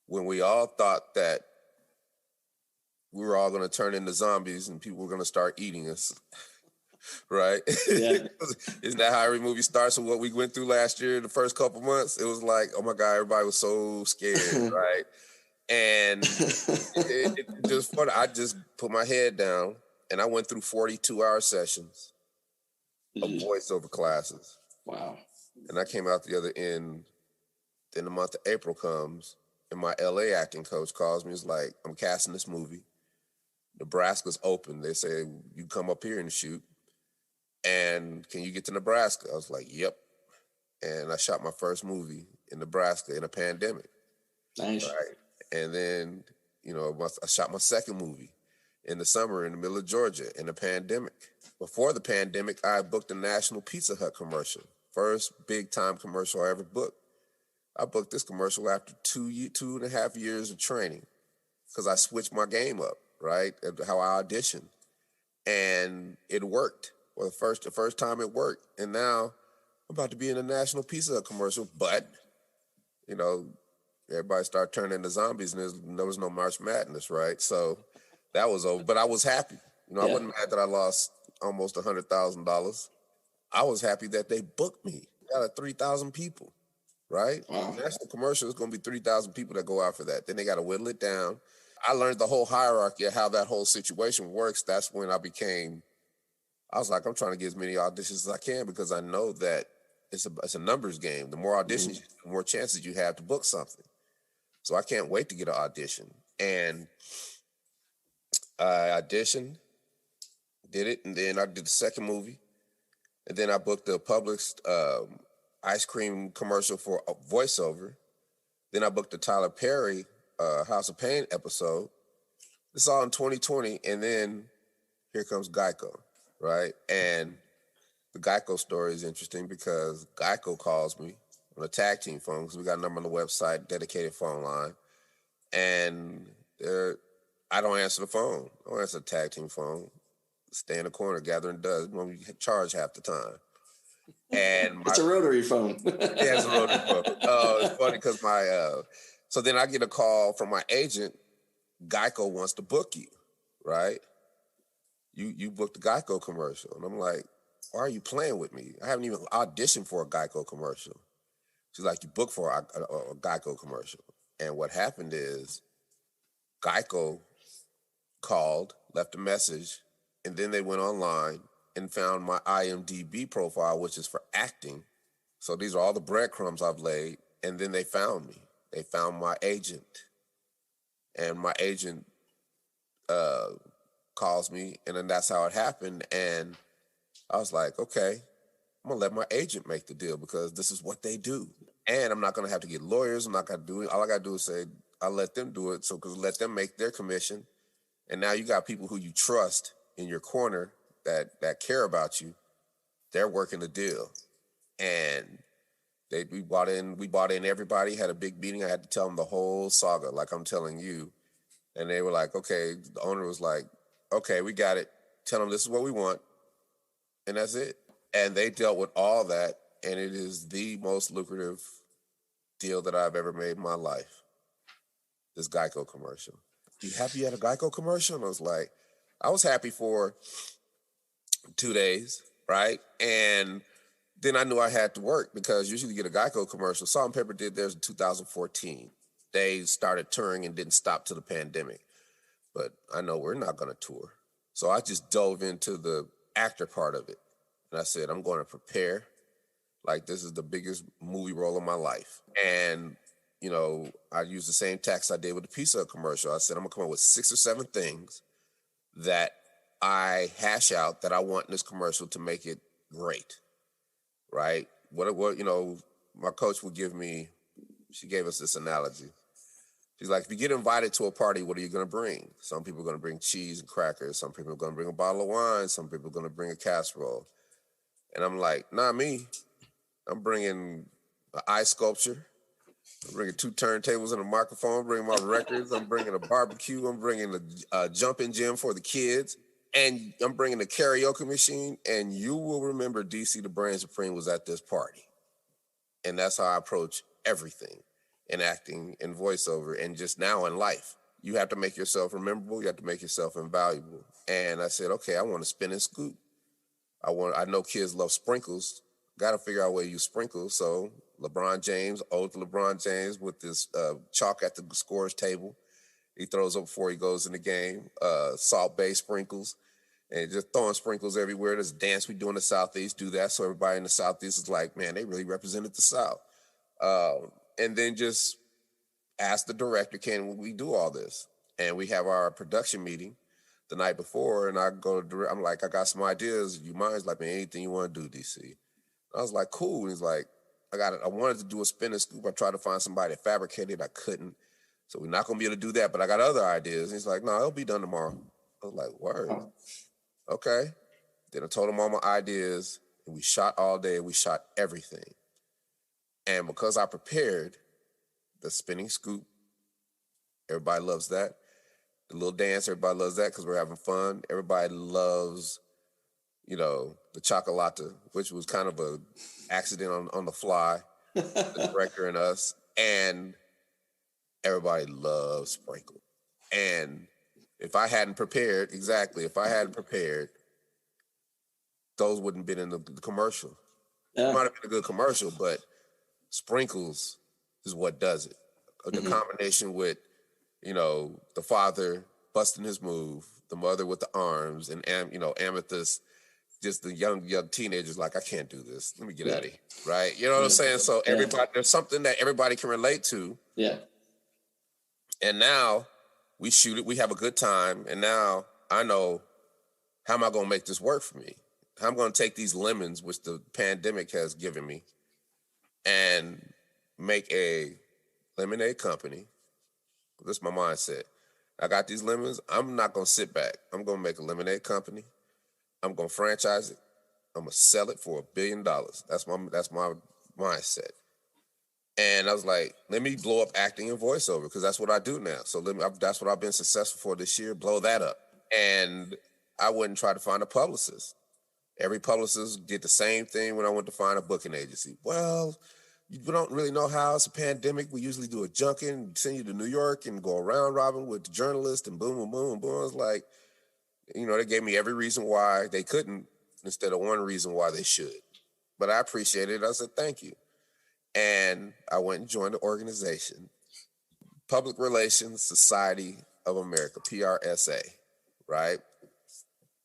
when we all thought that we were all going to turn into zombies and people were going to start eating us. Right? Yeah. Isn't that how every movie starts? with what we went through last year, the first couple months? It was like, oh my God, everybody was so scared, right? And it just funny. I just put my head down and I went through 42-hour sessions of voiceover classes. Wow. And I came out the other end. Then the month of April comes and my LA acting coach calls me. He's like, I'm casting this movie. Nebraska's open. They say, you come up here and shoot. And can you get to Nebraska? I was like, yep. And I shot my first movie in Nebraska in a pandemic. Nice. Right. And then, I shot my second movie in the summer in the middle of Georgia in a pandemic. Before the pandemic, I booked a National Pizza Hut commercial. First big time commercial I ever booked. I booked this commercial after 2.5 years of training, because I switched my game up, right? How I auditioned. And it worked. Well, the first time it worked. And now I'm about to be in a National Pizza Hut commercial, but, everybody started turning into zombies and there was no March Madness, right? So that was over. But I was happy. I wasn't mad that I lost almost $100,000. I was happy that they booked me. Out of 3,000 people, right? Wow. National commercial is going to be 3,000 people that go out for that. Then they got to whittle it down. I learned the whole hierarchy of how that whole situation works. That's when I was like, I'm trying to get as many auditions as I can, because I know that it's a numbers game. The more auditions, the more chances you have to book something. So I can't wait to get an audition. And I auditioned, did it, and then I did the second movie. And then I booked the Publix ice cream commercial for a voiceover. Then I booked the Tyler Perry House of Pain episode. This all in 2020. And then here comes Geico, right? And the Geico story is interesting because Geico calls me on a tag team phone, because we got a number on the website, dedicated phone line. And I don't answer the phone. I don't answer the tag team phone. Stay in the corner gathering dust. We charge half the time. And it's a rotary phone. Yeah, it's a rotary phone. It's funny because so then I get a call from my agent. Geico wants to book you, right? You booked the Geico commercial. And I'm like, why are you playing with me? I haven't even auditioned for a Geico commercial. She's like, you booked for a Geico commercial. And what happened is Geico called, left a message, and then they went online and found my IMDb profile, which is for acting. So these are all the breadcrumbs I've laid. And then they found me. They found my agent. And my agent calls me, and then that's how it happened. And I was like, okay, I'm going to let my agent make the deal, because this is what they do. And I'm not going to have to get lawyers. I'm not going to do it. All I got to do is say, I'll let them do it. So, because let them make their commission. And now you got people who you trust in your corner that care about you. They're working the deal. And we bought in everybody, had a big meeting. I had to tell them the whole saga, like I'm telling you. And they were like, okay, the owner was like, okay, we got it. Tell them this is what we want. And that's it. And they dealt with all that. And it is the most lucrative deal that I've ever made in my life. This Geico commercial. You happy you had a Geico commercial? And I was happy for 2 days, right? And then I knew I had to work, because usually you get a Geico commercial. Salt and Pepper did theirs in 2014. They started touring and didn't stop till the pandemic. But I know we're not going to tour. So I just dove into the actor part of it. And I said, I'm going to prepare like this is the biggest movie role of my life. And I used the same tactics I did with the Pizza Hut commercial. I said, I'm gonna come up with 6 or 7 things that I hash out that I want in this commercial to make it great, right? What my coach would give me, she gave us this analogy. She's like, if you get invited to a party, what are you gonna bring? Some people are gonna bring cheese and crackers. Some people are gonna bring a bottle of wine. Some people are gonna bring a casserole. And I'm like, not me. I'm bringing an ice sculpture. I'm bringing 2 turntables and a microphone. I'm bringing my records. I'm bringing a barbecue. I'm bringing a jumping gym for the kids. And I'm bringing a karaoke machine. And you will remember DC, the Brand Supreme, was at this party. And that's how I approach everything in acting and voiceover and just now in life. You have to make yourself memorable. You have to make yourself invaluable. And I said, okay, I want to spin and scoop. I know kids love sprinkles. Got to figure out a way to use sprinkles. So LeBron James, ode to LeBron James with this chalk at the scorer's table. He throws up before he goes in the game, salt-based sprinkles, and just throwing sprinkles everywhere. There's a dance we do in the Southeast, do that. So everybody in the Southeast is like, man, they really represented the South. And then just ask the director, can we do all this? And we have our production meeting the night before, and I go to I'm like, I got some ideas. You mind? He's like, man, anything you want to do, DC. I was like, cool. And he's like, I wanted to do a spin and scoop. I tried to find somebody that fabricated. I couldn't. So we're not going to be able to do that, but I got other ideas. And he's like, no, it'll be done tomorrow. I was like, word. Okay. Then I told him all my ideas, and we shot all day. We shot everything. And because I prepared the spinning scoop, everybody loves that. The little dance, everybody loves that because we're having fun. Everybody loves, the chocolata, which was kind of a accident on the fly, the director and us. And everybody loves sprinkle. And if I hadn't prepared, those wouldn't have been in the commercial. Yeah. It might have been a good commercial, but sprinkles is what does it. The combination with, the father busting his move, the mother with the arms, and Amethyst, just the young teenagers like, I can't do this. Let me get out of here, right? You know what I'm saying? So everybody, there's something that everybody can relate to. Yeah. And now we shoot it. We have a good time. And now I know, how am I going to make this work for me? How am I going to take these lemons, which the pandemic has given me, and make a lemonade company. This is my mindset. I got these lemons. I'm not going to sit back. I'm going to make a lemonade company. I'm going to franchise it. I'm going to sell it for $1 billion. That's my mindset. And I was like, let me blow up acting and voiceover because that's what I do now. So that's what I've been successful for this year, blow that up. And I went and tried to find a publicist. Every publicist did the same thing when I went to find a booking agency. Well, we don't really know how. It's a pandemic. We usually do a junket and send you to New York and go around robin with the journalist and boom, boom, boom, boom. I was like, they gave me every reason why they couldn't instead of one reason why they should. But I appreciated it. I said, thank you. And I went and joined the organization, Public Relations Society of America, PRSA, right?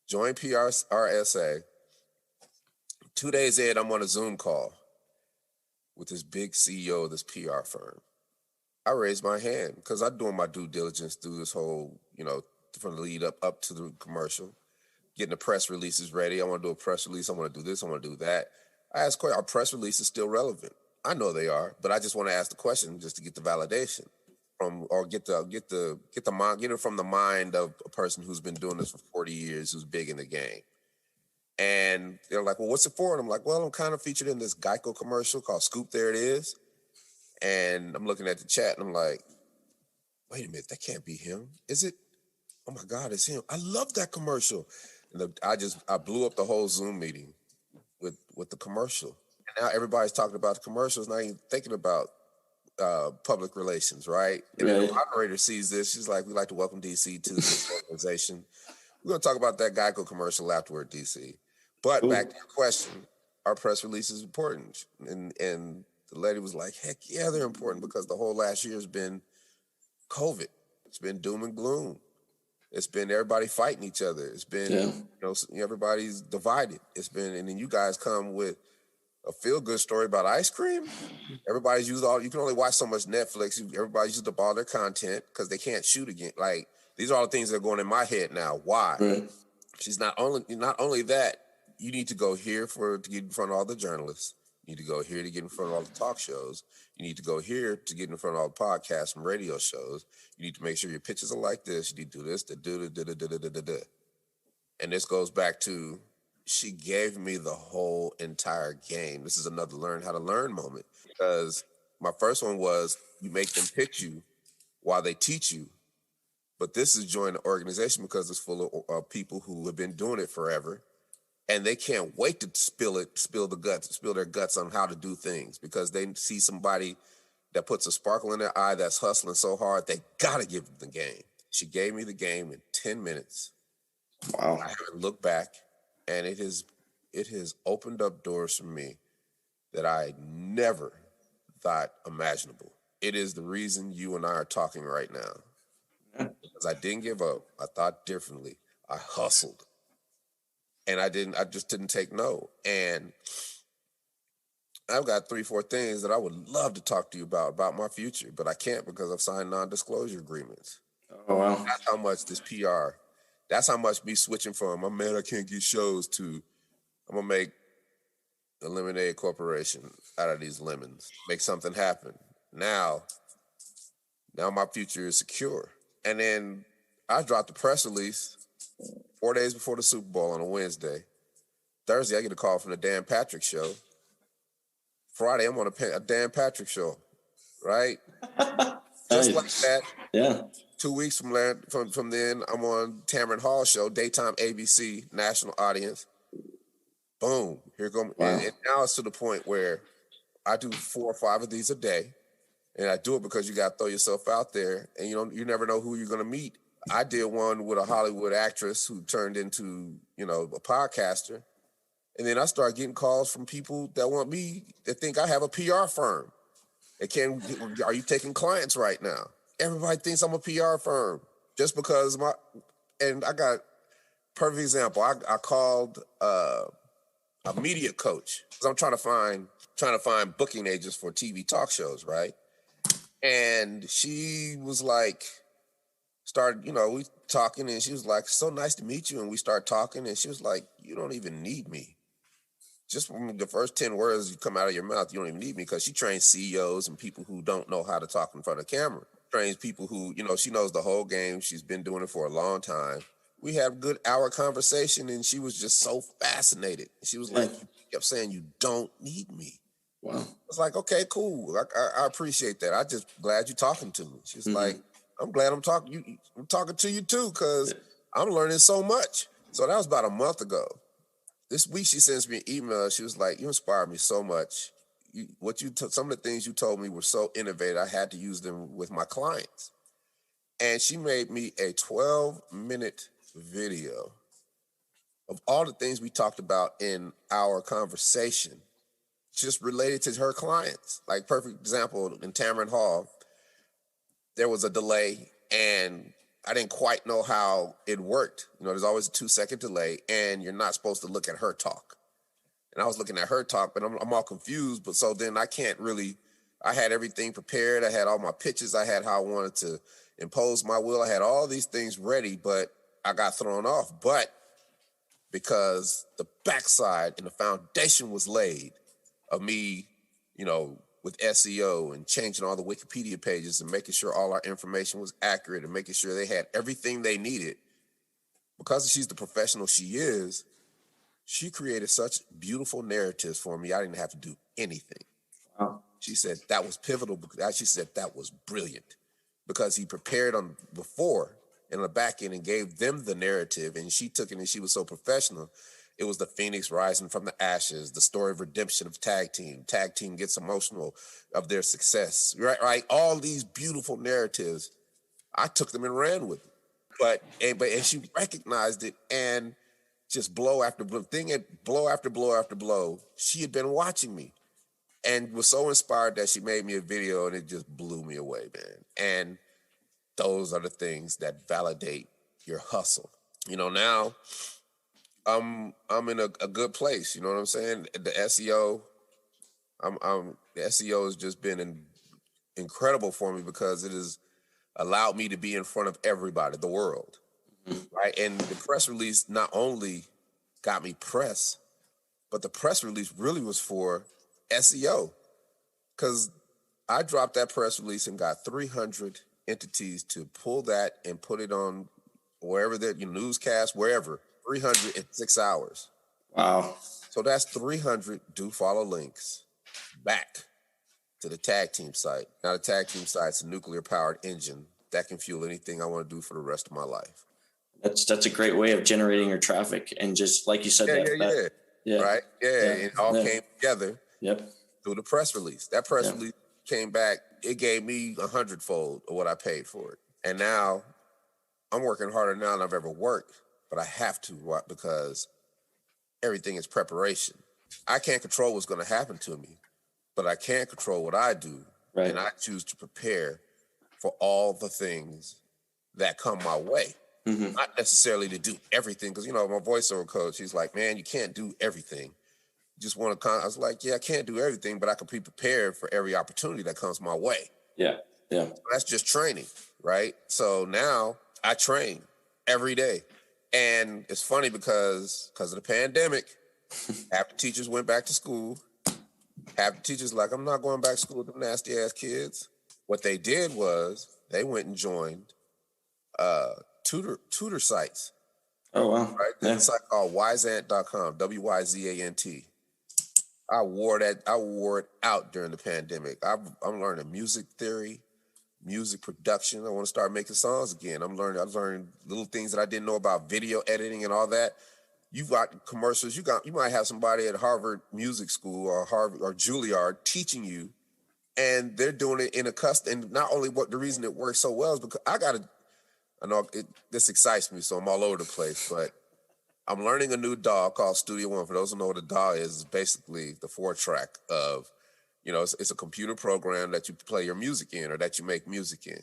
Joined PRSA. 2 days in, I'm on a Zoom call with this big CEO of this PR firm. I raised my hand because I'm doing my due diligence through this whole, from the lead up to the commercial, getting the press releases ready. I want to do a press release. I want to do this. I want to do that. I asked, are press releases still relevant? I know they are, but I just want to ask the question just to get the validation get it from the mind of a person who's been doing this for 40 years, who's big in the game. And they're like, well, what's it for? And I'm like, well, I'm kind of featured in this Geico commercial called Scoop There It Is. And I'm looking at the chat and I'm like, wait a minute, that can't be him. Is it? Oh my God, it's him. I love that commercial. And I blew up the whole Zoom meeting with the commercial. And now everybody's talking about the commercials, not even thinking about public relations, right? And then the moderator sees this. She's like, we'd like to welcome DC to this organization. We're going to talk about that Geico commercial afterward, DC. But back to your question, our press release is important. And the lady was like, heck yeah, they're important because the whole last year has been COVID. It's been doom and gloom. It's been everybody fighting each other. It's been, everybody's divided. It's been, and then you guys come with a feel-good story about ice cream. Everybody's used you can only watch so much Netflix. Everybody's used up all their content because they can't shoot again. Like, these are all the things that are going in my head now. Why? Right. She's not only that, you need to go here to get in front of all the journalists. You need to go here to get in front of all the talk shows. You need to go here to get in front of all the podcasts and radio shows. You need to make sure your pitches are like this. You need to do this, and this goes back to, she gave me the whole entire game. This is another learn how to learn moment, because my first one was, you make them pitch you while they teach you. But this is join the organization because it's full of people who have been doing it forever, and they can't wait to spill their guts on how to do things, because they see somebody that puts a sparkle in their eye, that's hustling so hard, they gotta give them the game. She gave me the game in 10 minutes. Wow. I haven't looked back, and it has opened up doors for me that I never thought imaginable. It is the reason you and I are talking right now. Because I didn't give up. I thought differently. I hustled. And I just didn't take no. And I've got 3-4 things that I would love to talk to you about my future, but I can't because I've signed non-disclosure agreements. Oh, wow. That's how much this PR, that's how much me switching from, I'm mad I can't get shows, to I'm going to make a lemonade corporation out of these lemons, make something happen. Now my future is secure. And then I dropped the press release 4 days before the Super Bowl on a Wednesday. Thursday, I get a call from the Dan Patrick Show. Friday, I'm on a Dan Patrick Show, right? Just like that. Yeah. 2 weeks from then, I'm on Tamron Hall Show, daytime ABC, national audience. Boom, here go. Wow. And now it's to the point where I do 4 or 5 of these a day. And I do it because you got to throw yourself out there, and you never know who you're going to meet. I did one with a Hollywood actress who turned into, a podcaster. And then I started getting calls from people that want me, that think I have a PR firm. Are you taking clients right now? Everybody thinks I'm a PR firm just because and I got perfect example. I called a media coach because I'm trying to find booking agents for TV talk shows, right? And she was like, we talking, and she was like, so nice to meet you. And we started talking, and she was like, you don't even need me. Just from the first 10 words you come out of your mouth, you don't even need me, because she trains CEOs and people who don't know how to talk in front of camera. Trains people who, she knows the whole game. She's been doing it for a long time. We had a good hour conversation, and she was just so fascinated. She was like, you kept saying, you don't need me. Wow. I was like, okay, cool. I appreciate that. I just glad you're talking to me. She's like, I'm glad I'm talking to you too, because I'm learning so much. So that was about a month ago. This week she sends me an email. She was like, you inspired me so much. Some of the things you told me were so innovative, I had to use them with my clients. And she made me a 12-minute video of all the things we talked about in our conversation, just related to her clients. Like, perfect example, in Tamron Hall, there was a delay, and I didn't quite know how it worked. There's always a 2-second delay, and you're not supposed to look at her talk. And I was looking at her talk, but I'm all confused. But so then I had everything prepared. I had all my pitches. I had how I wanted to impose my will. I had all these things ready, but I got thrown off. But because the backside and the foundation was laid of me, with SEO and changing all the Wikipedia pages and making sure all our information was accurate and making sure they had everything they needed. Because she's the professional she is, she created such beautiful narratives for me, I didn't have to do anything. Wow. She said that was pivotal. She said that was brilliant, because he prepared on before and on the back end and gave them the narrative, and she took it, and she was so professional. It was the Phoenix rising from the ashes, the story of redemption of tag team. Tag team gets emotional of their success, right? All these beautiful narratives, I took them and ran with it. But she recognized it, and just blow after blow after blow. She had been watching me and was so inspired that she made me a video, and it just blew me away, man. And those are the things that validate your hustle. Now I'm in a good place. You know what I'm saying? The SEO, The SEO has just been incredible for me because it has allowed me to be in front of everybody, the world, right? And the press release not only got me press, but the press release really was for SEO, because I dropped that press release and got 300 entities to pull that and put it on wherever that your newscast, wherever, 300 in 6 hours. Wow. So that's 300 do follow links back to the tag team site. Now the tag team site's a nuclear powered engine that can fuel anything I want to do for the rest of my life. That's a great way of generating your traffic, and just like you said, Yeah. Right? Yeah. It all came together. Yep. Through the press release. That press release came back, it gave me 100-fold of what I paid for it. And now I'm working harder now than I've ever worked, but I have to, because everything is preparation. I can't control what's going to happen to me, but I can control what I do. Right. And I choose to prepare for all the things that come my way. Not necessarily to do everything, because, my voiceover coach, he's like, man, you can't do everything. You just want to I was like, yeah, I can't do everything, but I can be prepared for every opportunity that comes my way. Yeah. Yeah. That's just training, right? So now I train every day. And it's funny because of the pandemic, half the teachers went back to school. Half the teachers like, I'm not going back to school with them nasty ass kids. What they did was they went and joined tutor sites. Oh, wow. Right? There's a site called Wyzant.com, WYZANT. I wore it out during the pandemic. I'm learning music theory, music production. I want to start making songs again. I've learned little things that I didn't know about video editing and all that. You've got commercials. You might have somebody at Harvard Music School or Harvard or Juilliard teaching you, and they're doing it in a custom. And not only the reason it works so well is because this excites me, so I'm all over the place, but I'm learning a new DAW called Studio One. For those who know what a DAW is, it's basically the 4-track of, it's a computer program that you play your music in or that you make music in.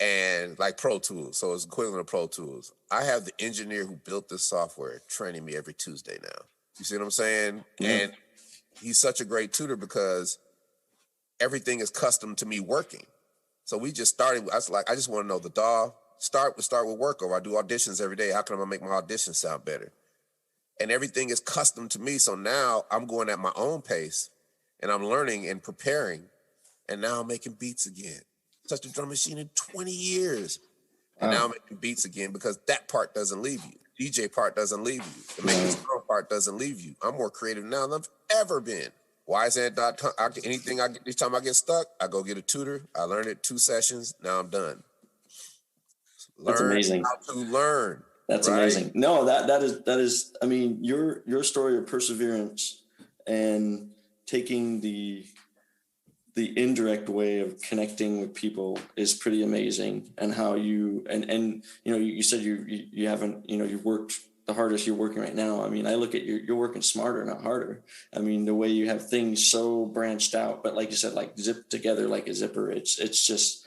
And like Pro Tools, so it's equivalent of Pro Tools. I have the engineer who built this software training me every Tuesday now. You see what I'm saying? Yeah. And he's such a great tutor because everything is custom to me working. So we just started, I just want to know the DAW. Start with workover. I do auditions every day. How can I make my auditions sound better? And everything is custom to me. So now I'm going at my own pace and I'm learning and preparing. And now I'm making beats again. Touched a drum machine in 20 years. And now I'm making beats again because that part doesn't leave you. DJ part doesn't leave you. The making song part doesn't leave you. I'm more creative now than I've ever been. Wyzant.com. Anytime I get stuck, I go get a tutor. I learn it 2 sessions. Now I'm done. That's amazing. How to learn. That's right? Amazing. No, that is. I mean, your story of perseverance and taking the indirect way of connecting with people is pretty amazing. And how you and you said you haven't you worked the hardest you're working right now. I mean, I look at you're working smarter, not harder. I mean, the way you have things so branched out, but like you said, like zipped together like a zipper. It's just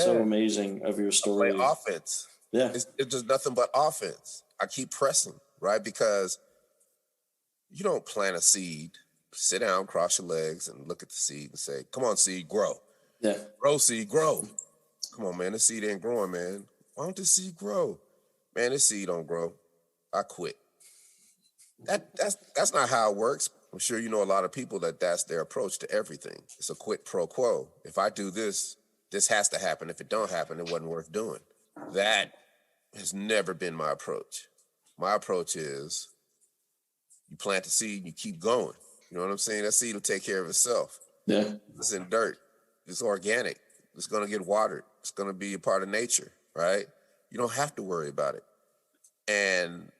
so amazing of your story. I play offense. Yeah. It's just nothing but offense. I keep pressing, right? Because you don't plant a seed, sit down, cross your legs, and look at the seed and say, come on, seed, grow. Yeah. Grow, seed, grow. Come on, man, this seed ain't growing, man. Why don't this seed grow? Man, this seed don't grow. I quit. That's not how it works. I'm sure you know a lot of people that's their approach to everything. It's a quid pro quo. If I do this, this has to happen. If it don't happen, it wasn't worth doing. That has never been my approach. My approach is you plant the seed and you keep going. You know what I'm saying? That seed will take care of itself. Yeah. It's in dirt. It's organic. It's going to get watered. It's going to be a part of nature, right? You don't have to worry about it. And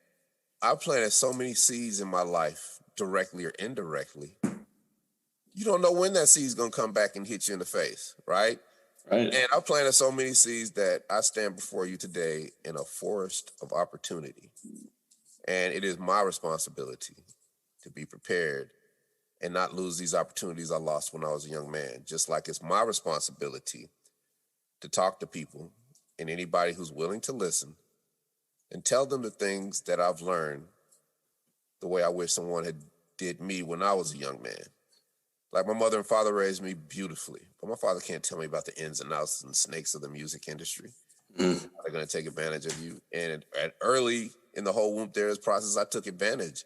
I've planted so many seeds in my life, directly or indirectly. You don't know when that seed's going to come back and hit you in the face, right? Right. And I planted so many seeds that I stand before you today in a forest of opportunity. And it is my responsibility to be prepared and not lose these opportunities I lost when I was a young man. Just like it's my responsibility to talk to people and anybody who's willing to listen and tell them the things that I've learned the way I wish someone had did me when I was a young man. Like my mother and father raised me beautifully, but my father can't tell me about the ins and outs and snakes of the music industry. They're going to take advantage of you. And at early in the whole womb theories process, I took advantage.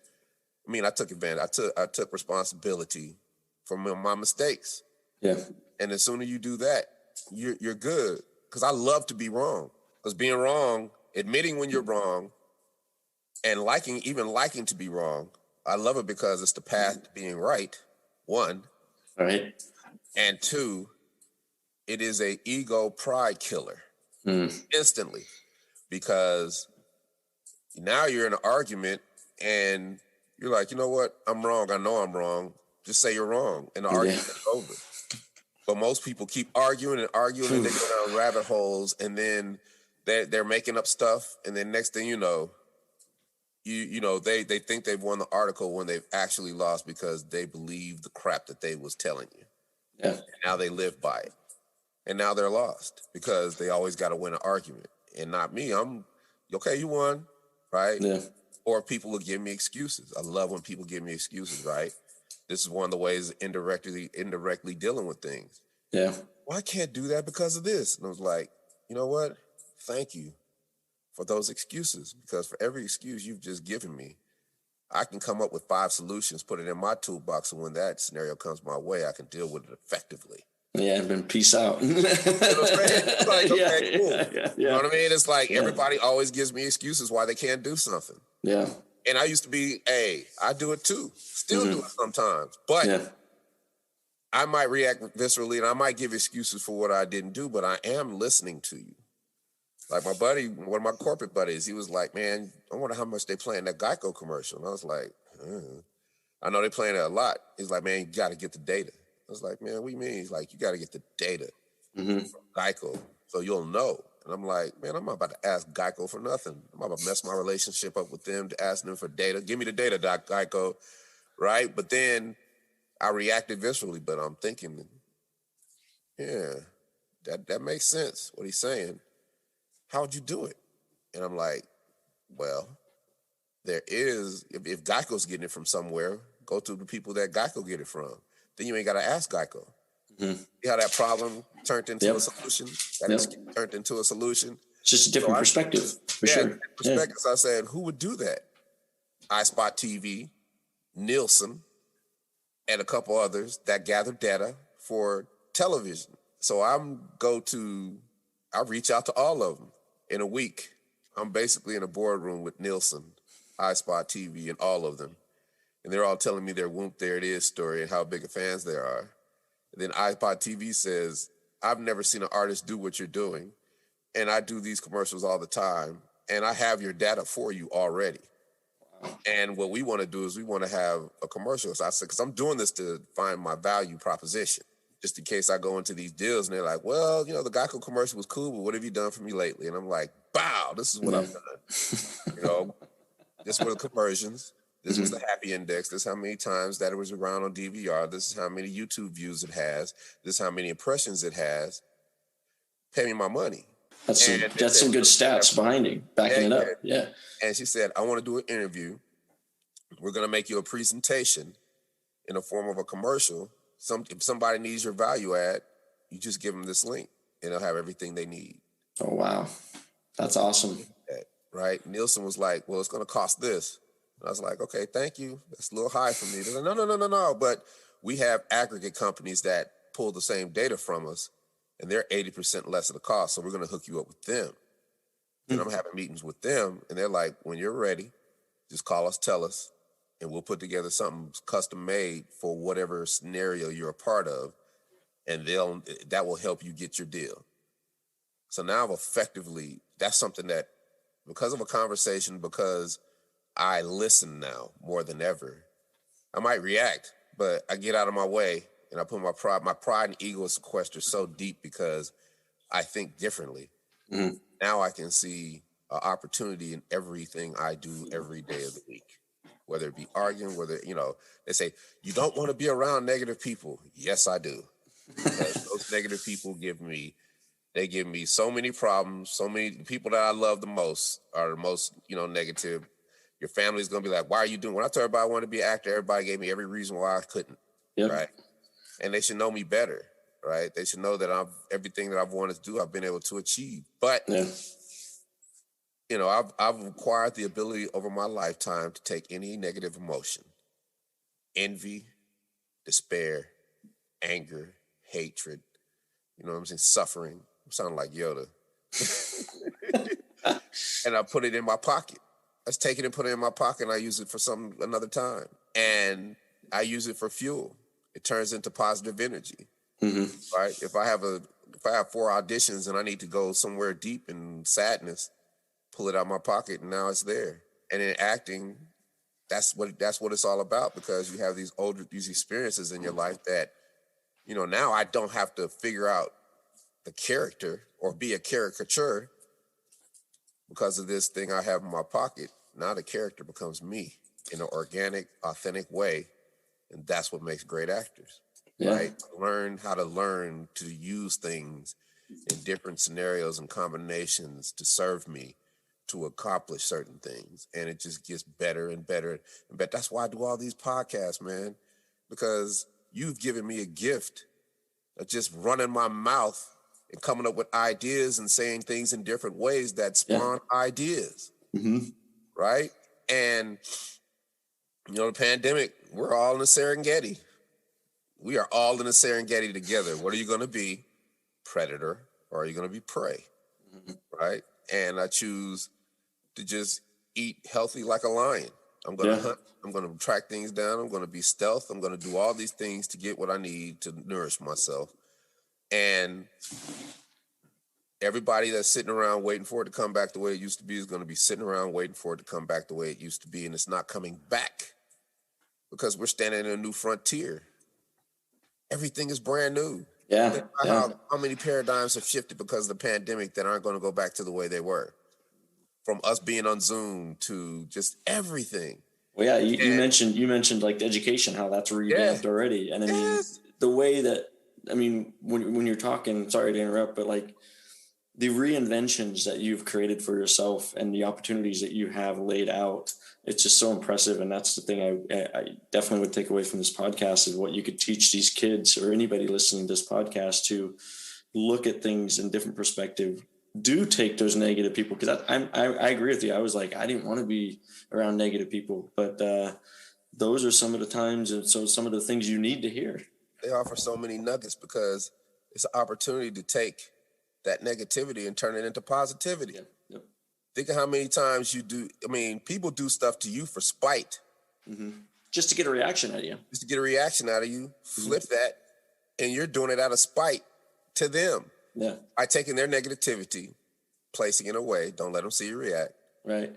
I took advantage. I took responsibility for my mistakes. Yeah. And the sooner you do that, you're good. Because I love to be wrong. Because being wrong, admitting when you're wrong, and liking to be wrong, I love it because it's the path to being right. One. All right. And two, it is a ego pride killer instantly, because now you're in an argument and you're like, you know what? I'm wrong. I know I'm wrong. Just say you're wrong, and the argument is over. But most people keep arguing and arguing, and they go down rabbit holes, and then they're making up stuff, and then next thing you know, they think they've won the article when they've actually lost because they believe the crap that they was telling you. Yeah. And now they live by it. And now they're lost because they always got to win an argument. And not me. I'm, okay, you won, right? Yeah. Or people will give me excuses. I love when people give me excuses, right? This is one of the ways indirectly dealing with things. Yeah. Well, I can't do that because of this. And I was like, you know what? Thank you for those excuses, because for every excuse you've just given me, I can come up with 5 solutions, put it in my toolbox, and when that scenario comes my way, I can deal with it effectively. Yeah, and then peace out. You know what I'm saying? It's like, okay, cool. Yeah. You know what I mean? It's like everybody always gives me excuses why they can't do something. Yeah. And I used to be, I do it too. Still do it sometimes. But I might react viscerally and I might give excuses for what I didn't do, but I am listening to you. Like my buddy, one of my corporate buddies, he was like, man, I wonder how much they play in that Geico commercial. And I was like, I know they playing it a lot. He's like, man, you got to get the data. I was like, man, what do you mean? He's like, you got to get the data from Geico so you'll know. And I'm like, man, I'm not about to ask Geico for nothing. I'm about to mess my relationship up with them to ask them for data. Give me the data, Geico, right? But then I reacted viscerally, but I'm thinking, yeah, that makes sense, what he's saying. How'd you do it? And I'm like, well, there is, if Geico's getting it from somewhere, go to the people that Geico get it from. Then you ain't got to ask Geico. See how that problem turned into a solution? That turned into a solution. It's just a different perspective, for sure. Perspectives. I said, who would do that? iSpot TV, Nielsen, and a couple others that gather data for television. So I reach out to all of them. In a week, I'm basically in a boardroom with Nielsen, iSpot TV, and all of them. And they're all telling me their Whoop There It Is story and how big of fans they are. And then iPod TV says, I've never seen an artist do what you're doing. And I do these commercials all the time. And I have your data for you already. Wow. And what we want to do is we want to have a commercial. So I said, because I'm doing this to find my value proposition. Just in case I go into these deals and they're like, well, the Geico commercial was cool, but what have you done for me lately? And I'm like, wow, this is what I've done. This were the conversions. This was the happy index. This is how many times that it was around on DVR. This is how many YouTube views it has. This is how many impressions it has. Pay me my money. That's some good stats backing it up. Yeah. And she said, I want to do an interview. We're going to make you a presentation in the form of a commercial. If somebody needs your value add, you just give them this link and they'll have everything they need. Oh, wow. That's awesome. Right? Nielsen was like, well, it's going to cost this. And I was like, okay, thank you. That's a little high for me. They're like, no. But we have aggregate companies that pull the same data from us and they're 80% less of the cost. So we're going to hook you up with them. And I'm having meetings with them and they're like, when you're ready, just call us, tell us. And we'll put together something custom made for whatever scenario you're a part of, and that will help you get your deal. So now I've effectively, that's something that, because of a conversation, because I listen now more than ever, I might react, but I get out of my way and I put my pride and ego is sequestered so deep because I think differently. Now I can see an opportunity in everything I do every day of the week. Whether it be arguing, they say, you don't want to be around negative people. Yes, I do. Because those negative people give me so many problems. So many people that I love the most are the most, negative. Your family's going to be like, why are you doing? When I told everybody I wanted to be an actor, everybody gave me every reason why I couldn't. Yep. Right. and they should know me better, right? They should know that everything that I've wanted to do, I've been able to achieve. But you know, I've acquired the ability over my lifetime to take any negative emotion, envy, despair, anger, hatred, you know what I'm saying, suffering. I'm sounding like Yoda. And I put it in my pocket. I just take it and put it in my pocket, and I use it for another time. And I use it for fuel. It turns into positive energy, right? If I have 4 auditions and I need to go somewhere deep in sadness, pull it out of my pocket, and now it's there. And in acting, that's what it's all about, because you have these experiences in your life that, you know, now I don't have to figure out the character or be a caricature because of this thing I have in my pocket. Now the character becomes me in an organic, authentic way. And that's what makes great actors, right? Learn how to use things in different scenarios and combinations to serve me, to accomplish certain things. And it just gets better and better. But that's why I do all these podcasts, man, because you've given me a gift of just running my mouth and coming up with ideas and saying things in different ways that spawn ideas, right? And, you know, the pandemic, we're all in the Serengeti. We are all in the Serengeti together. What are you going to be? Predator, or are you going to be prey, right? And I choose to just eat healthy like a lion. I'm going to hunt. I'm going to track things down. I'm going to be stealth. I'm going to do all these things to get what I need to nourish myself. And everybody that's sitting around waiting for it to come back the way it used to be is going to be sitting around waiting for it to come back the way it used to be. And it's not coming back because we're standing in a new frontier. Everything is brand new. How many paradigms have shifted because of the pandemic that aren't going to go back to the way they were? From us being on Zoom to just everything. Well, yeah, you mentioned like education, how that's revamped already. And I mean, the way that, I mean, when you're talking, sorry to interrupt, but like the reinventions that you've created for yourself and the opportunities that you have laid out, it's just so impressive. And that's the thing I definitely would take away from this podcast, is what you could teach these kids or anybody listening to this podcast to look at things in different perspective. Do take those negative people, because I agree with you. I was like, I didn't want to be around negative people, but those are some of the times and so some of the things you need to hear. They offer so many nuggets because it's an opportunity to take that negativity and turn it into positivity. Yep. Think of how many times you do. I mean, people do stuff to you for spite. Just to get a reaction out of you. Just to get a reaction out of you. Flip that, and you're doing it out of spite to them. Yeah. By taking their negativity, placing it away, don't let them see you react. Right.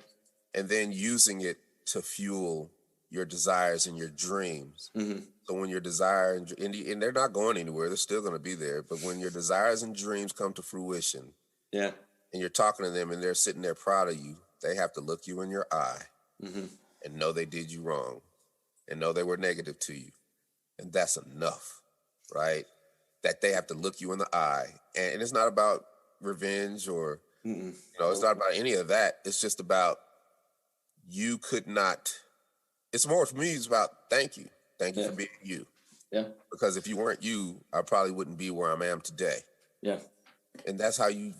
And then using it to fuel your desires and your dreams. So when your desire and they're not going anywhere, they're still going to be there. But when your desires and dreams come to fruition, and you're talking to them and they're sitting there proud of you, they have to look you in your eye and know they did you wrong and know they were negative to you. And that's enough, right? That they have to look you in the eye. And it's not about revenge or, you know, it's not about any of that. It's just about you could not. It's more for me, it's about thank you. Thank you for being you. Yeah. Because if you weren't you, I probably wouldn't be where I am today. Yeah. And that's how you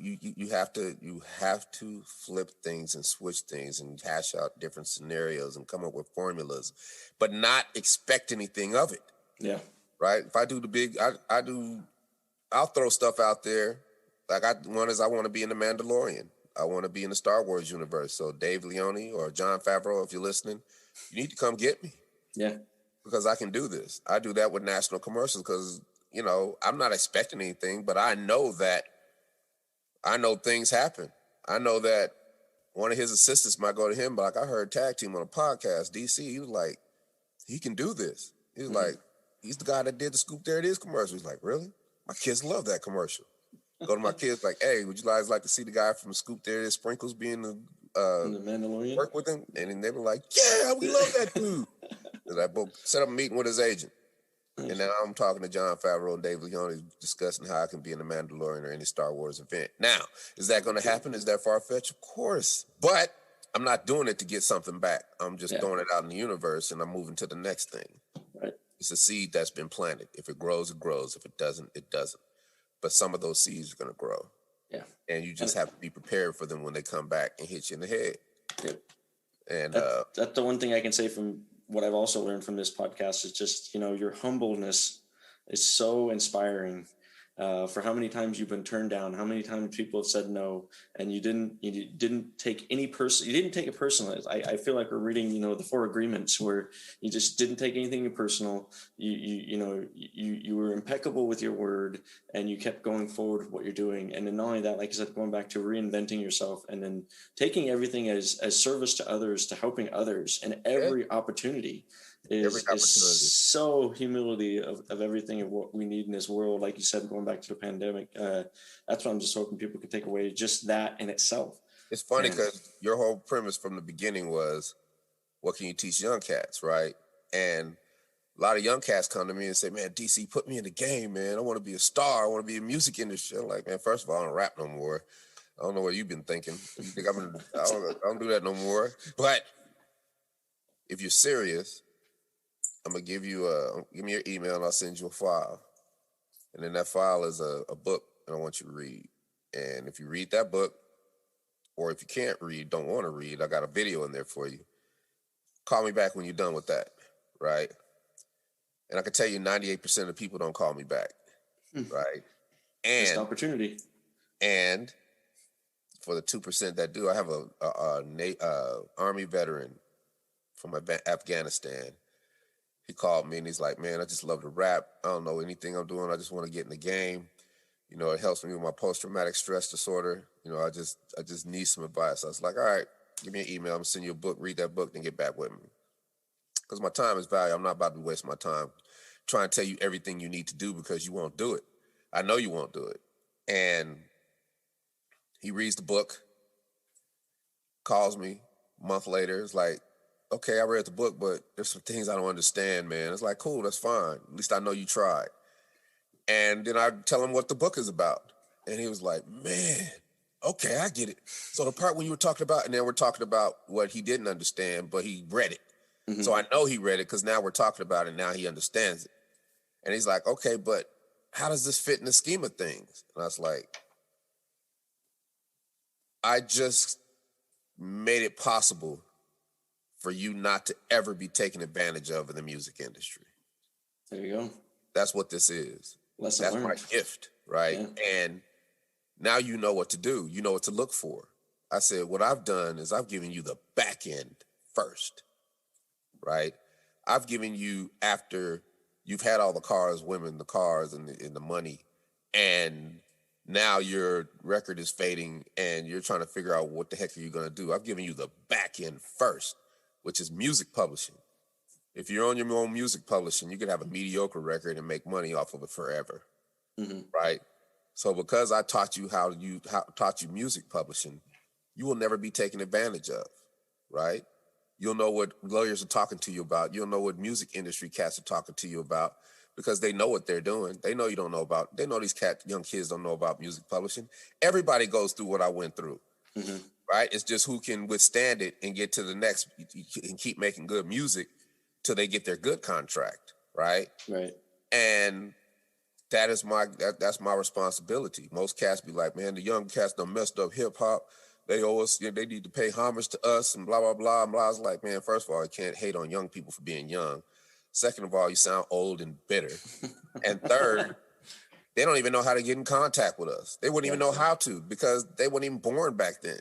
have to flip things and switch things and hash out different scenarios and come up with formulas, but not expect anything of it. Yeah. Right? If I do the big, I'll throw stuff out there. Like I want to be in the Mandalorian. I want to be in the Star Wars universe. So Dave Leone or Jon Favreau, if you're listening, you need to come get me. Yeah. Because I can do this. I do that with national commercials because, you know, I'm not expecting anything, but I know things happen. I know that one of his assistants might go to him, but like I heard Tag Team on a podcast, DC, he was like, he can do this. He was like, he's the guy that did the Scoop There It Is commercial. He's like, really? My kids love that commercial. Go to my kids like, hey, would you guys like to see the guy from Scoop There It Is Sprinkles being the Mandalorian? Work with him? And then they were like, yeah, we love that dude. And I set up a meeting with his agent. And now I'm talking to Jon Favreau and Dave Leone discussing how I can be in the Mandalorian or any Star Wars event. Now, is that going to happen? Is that far-fetched? Of course. But I'm not doing it to get something back. I'm just throwing it out in the universe and I'm moving to the next thing. Right. It's a seed that's been planted. If it grows, it grows. If it doesn't, it doesn't. But some of those seeds are going to grow. Yeah. And you just have to be prepared for them when they come back and hit you in the head. Yep. And that's the one thing I can say from what I've also learned from this podcast is just, your humbleness is so inspiring. For how many times you've been turned down, how many times people have said no, and you didn't take it personal. I feel like we're reading, the 4 agreements where you just didn't take anything personal. You were impeccable with your word, and you kept going forward with what you're doing. And then not only that, like I said, going back to reinventing yourself, and then taking everything as service to others, to helping others, and every opportunity. Is so humility of everything of what we need in this world. Like you said, going back to the pandemic, that's what I'm just hoping people can take away, just that in itself. It's funny because your whole premise from the beginning was, what can you teach young cats, right? And a lot of young cats come to me and say, man, DC, put me in the game, man. I want to be a star. I want to be in the music industry. I'm like, man, first of all, I don't rap no more. I don't know what you've been thinking. You think I don't do that no more. But if you're serious, I'm gonna give me your email and I'll send you a file. And then that file is a book and I want you to read. And if you read that book, or if you can't read, don't want to read, I got a video in there for you. Call me back when you're done with that, right? And I can tell you 98% of people don't call me back, right? And missed opportunity. And for the 2% that do, I have a Army veteran from Afghanistan. He called me and he's like, man, I just love to rap. I don't know anything I'm doing. I just want to get in the game. It helps me with my post-traumatic stress disorder. I just need some advice. I was like, all right, give me an email. I'm going to send you a book, read that book, then get back with me. Because my time is valuable. I'm not about to waste my time trying to tell you everything you need to do because you won't do it. I know you won't do it. And he reads the book, calls me a month later. It's like, okay, I read the book, but there's some things I don't understand, man. It's like, cool, that's fine. At least I know you tried. And then I tell him what the book is about. And he was like, man, okay, I get it. So the part when you were talking about, and then we're talking about what he didn't understand, but he read it. Mm-hmm. So I know he read it because now we're talking about it, now he understands it. And he's like, okay, but how does this fit in the scheme of things? And I was like, I just made it possible for you not to ever be taken advantage of in the music industry. There you go. That's what this is. Lesson That's learned. my gift, right? Yeah. And now you know what to do. You know what to look for. I said, what I've done is I've given you the back end first, right? I've given you, after you've had all the cars, women, the cars, and the money, and now your record is fading and you're trying to figure out what the heck are you going to do. I've given you the back end first, which is music publishing. If you're on your own music publishing, you could have a mediocre record and make money off of it forever, right? So because I taught you taught you music publishing, you will never be taken advantage of, right? You'll know what lawyers are talking to you about. You'll know what music industry cats are talking to you about because they know what they're doing. They know you don't know about. They know these young kids don't know about music publishing. Everybody goes through what I went through. Right? It's just who can withstand it and get to the next and keep making good music till they get their good contract, right? Right. And that's my responsibility. Most cats be like, man, the young cats done messed up hip hop. They owe us, they need to pay homage to us and blah, blah, blah. And blah. I was like, man, first of all, I can't hate on young people for being young. Second of all, you sound old and bitter. And third, they don't even know how to get in contact with us. They wouldn't even know how to because they weren't even born back then.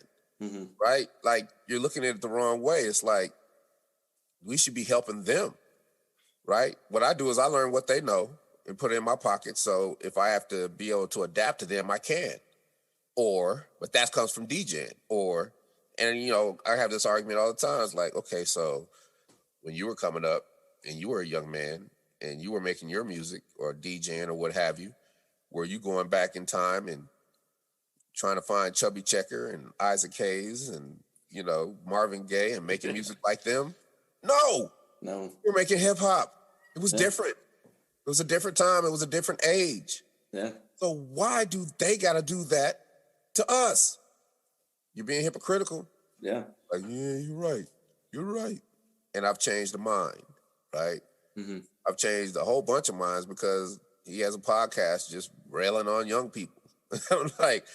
Right? Like, you're looking at it the wrong way. It's like, we should be helping them, right? What I do is I learn what they know and put it in my pocket. So if I have to be able to adapt to them, I can. But that comes from DJing. I have this argument all the time. It's like, okay, so when you were coming up and you were a young man and you were making your music or DJing or what have you, were you going back in time and trying to find Chubby Checker and Isaac Hayes and, Marvin Gaye and making music like them? No. We're making hip hop. It was different. It was a different time. It was a different age. Yeah. So why do they got to do that to us? You're being hypocritical. Yeah. Like, yeah, you're right. You're right. And I've changed the mind, right? Mm-hmm. I've changed a whole bunch of minds because he has a podcast just railing on young people. I'm like,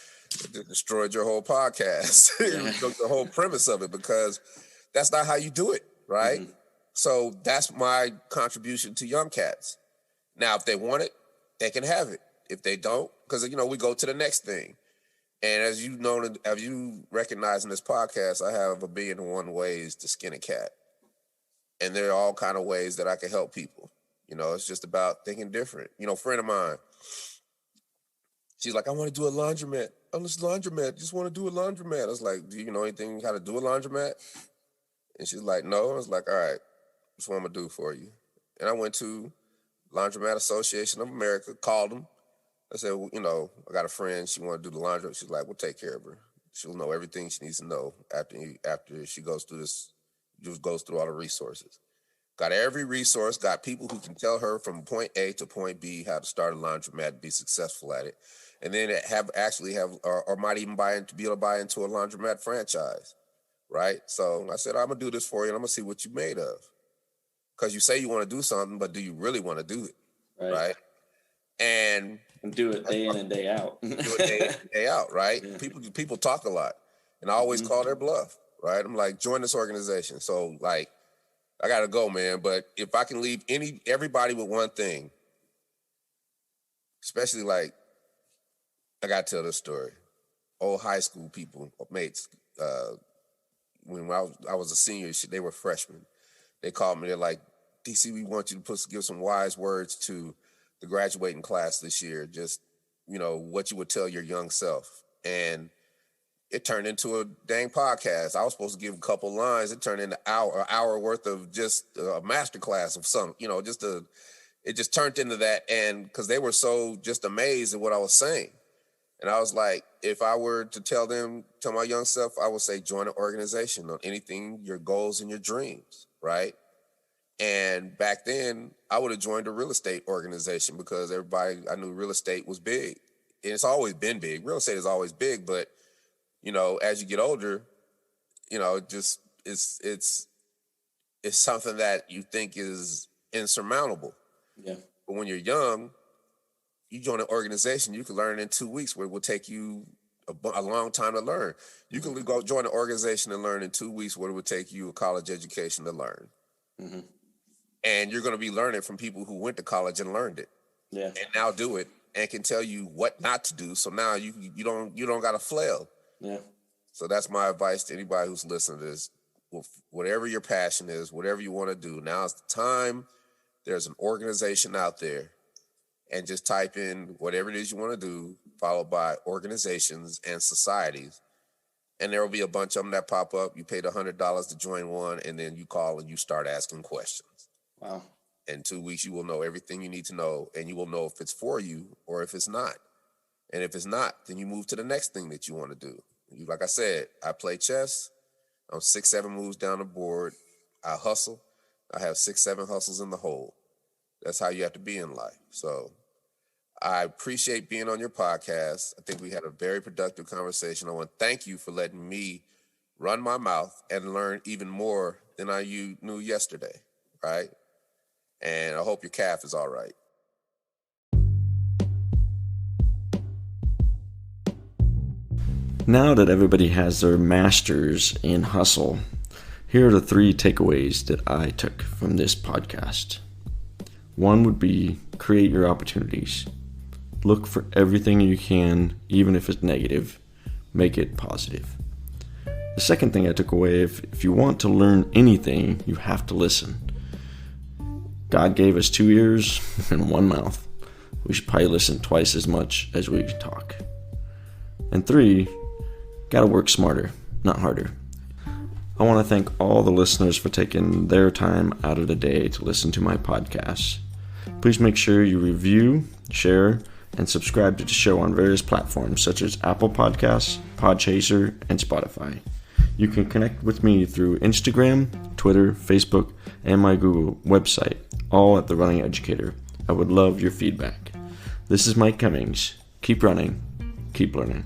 it destroyed your whole podcast, the whole premise of it, because that's not how you do it, right? Mm-hmm. So that's my contribution to young cats. Now, if they want it, they can have it. If they don't, because, we go to the next thing. And as you know, as you recognize in this podcast, I have 1,000,001 ways to skin a cat. And there are all kind of ways that I can help people. It's just about thinking different. A friend of mine, she's like, I want to do a laundromat. Just want to do a laundromat. I was like, do you know anything how to do a laundromat? And she's like, no. I was like, all right, that's what I'm going to do for you. And I went to Laundromat Association of America, called them. I said, well, I got a friend. She want to do the laundry. She's like, we'll take care of her. She'll know everything she needs to know after she goes through this, just goes through all the resources. Got every resource, got people who can tell her from point A to point B how to start a laundromat and be successful at it. And then or might even be able to buy into a laundromat franchise, right? So I said, I'm going to do this for you, and I'm going to see what you're made of. Because you say you want to do something, but do you really want to do it, right? And do it day in and day out. Do it day in and day out, right? Yeah. People talk a lot, and I always call their bluff, right? I'm like, join this organization. So, like, I got to go, man. But if I can leave everybody with one thing, especially like, I got to tell this story. Old high school people, mates, when I was a senior, they were freshmen. They called me. They're like, DC, we want you to give some wise words to the graduating class this year. Just, what you would tell your young self. And it turned into a dang podcast. I was supposed to give a couple lines. It turned into an hour worth of just a masterclass of some, it just turned into that. And because they were so just amazed at what I was saying. And I was like, if I were to tell my young self, I would say, join an organization on anything, your goals and your dreams, right? And back then, I would have joined a real estate organization because I knew real estate was big. And it's always been big. Real estate is always big, but, as you get older, just it's something that you think is insurmountable. Yeah. But when you're young, you join an organization, you can learn in 2 weeks, where it will take you a long time to learn. You can go join an organization and learn in 2 weeks what it would take you a college education to learn. Mm-hmm. And you're going to be learning from people who went to college and learned it. Yeah. And now do it and can tell you what not to do. So now you don't got to flail. Yeah. So that's my advice to anybody who's listening to this. Whatever your passion is, whatever you want to do, now's the time. There's an organization out there, and just type in whatever it is you want to do, followed by organizations and societies. And there will be a bunch of them that pop up. You paid $100 to join one, and then you call and you start asking questions. Wow. In 2 weeks, you will know everything you need to know, and you will know if it's for you or if it's not. And if it's not, then you move to the next thing that you want to do. Like I said, I play chess. I'm 6-7 moves down the board. I hustle. I have 6-7 hustles in the hole. That's how you have to be in life. So I appreciate being on your podcast. I think we had a very productive conversation. I want to thank you for letting me run my mouth and learn even more than I knew yesterday, right? And I hope your calf is all right. Now that everybody has their masters in hustle, here are the 3 takeaways that I took from this podcast. 1 would be create your opportunities. Look for everything you can, even if it's negative. Make it positive. The second thing I took away, if you want to learn anything, you have to listen. God gave us 2 ears and 1 mouth. We should probably listen twice as much as we talk. And 3, gotta work smarter, not harder. I want to thank all the listeners for taking their time out of the day to listen to my podcast. Please make sure you review, share, and subscribe to the show on various platforms such as Apple Podcasts, Podchaser, and Spotify. You can connect with me through Instagram, Twitter, Facebook, and my Google website, all at The Running Educator. I would love your feedback. This is Mike Cummings. Keep running, keep learning.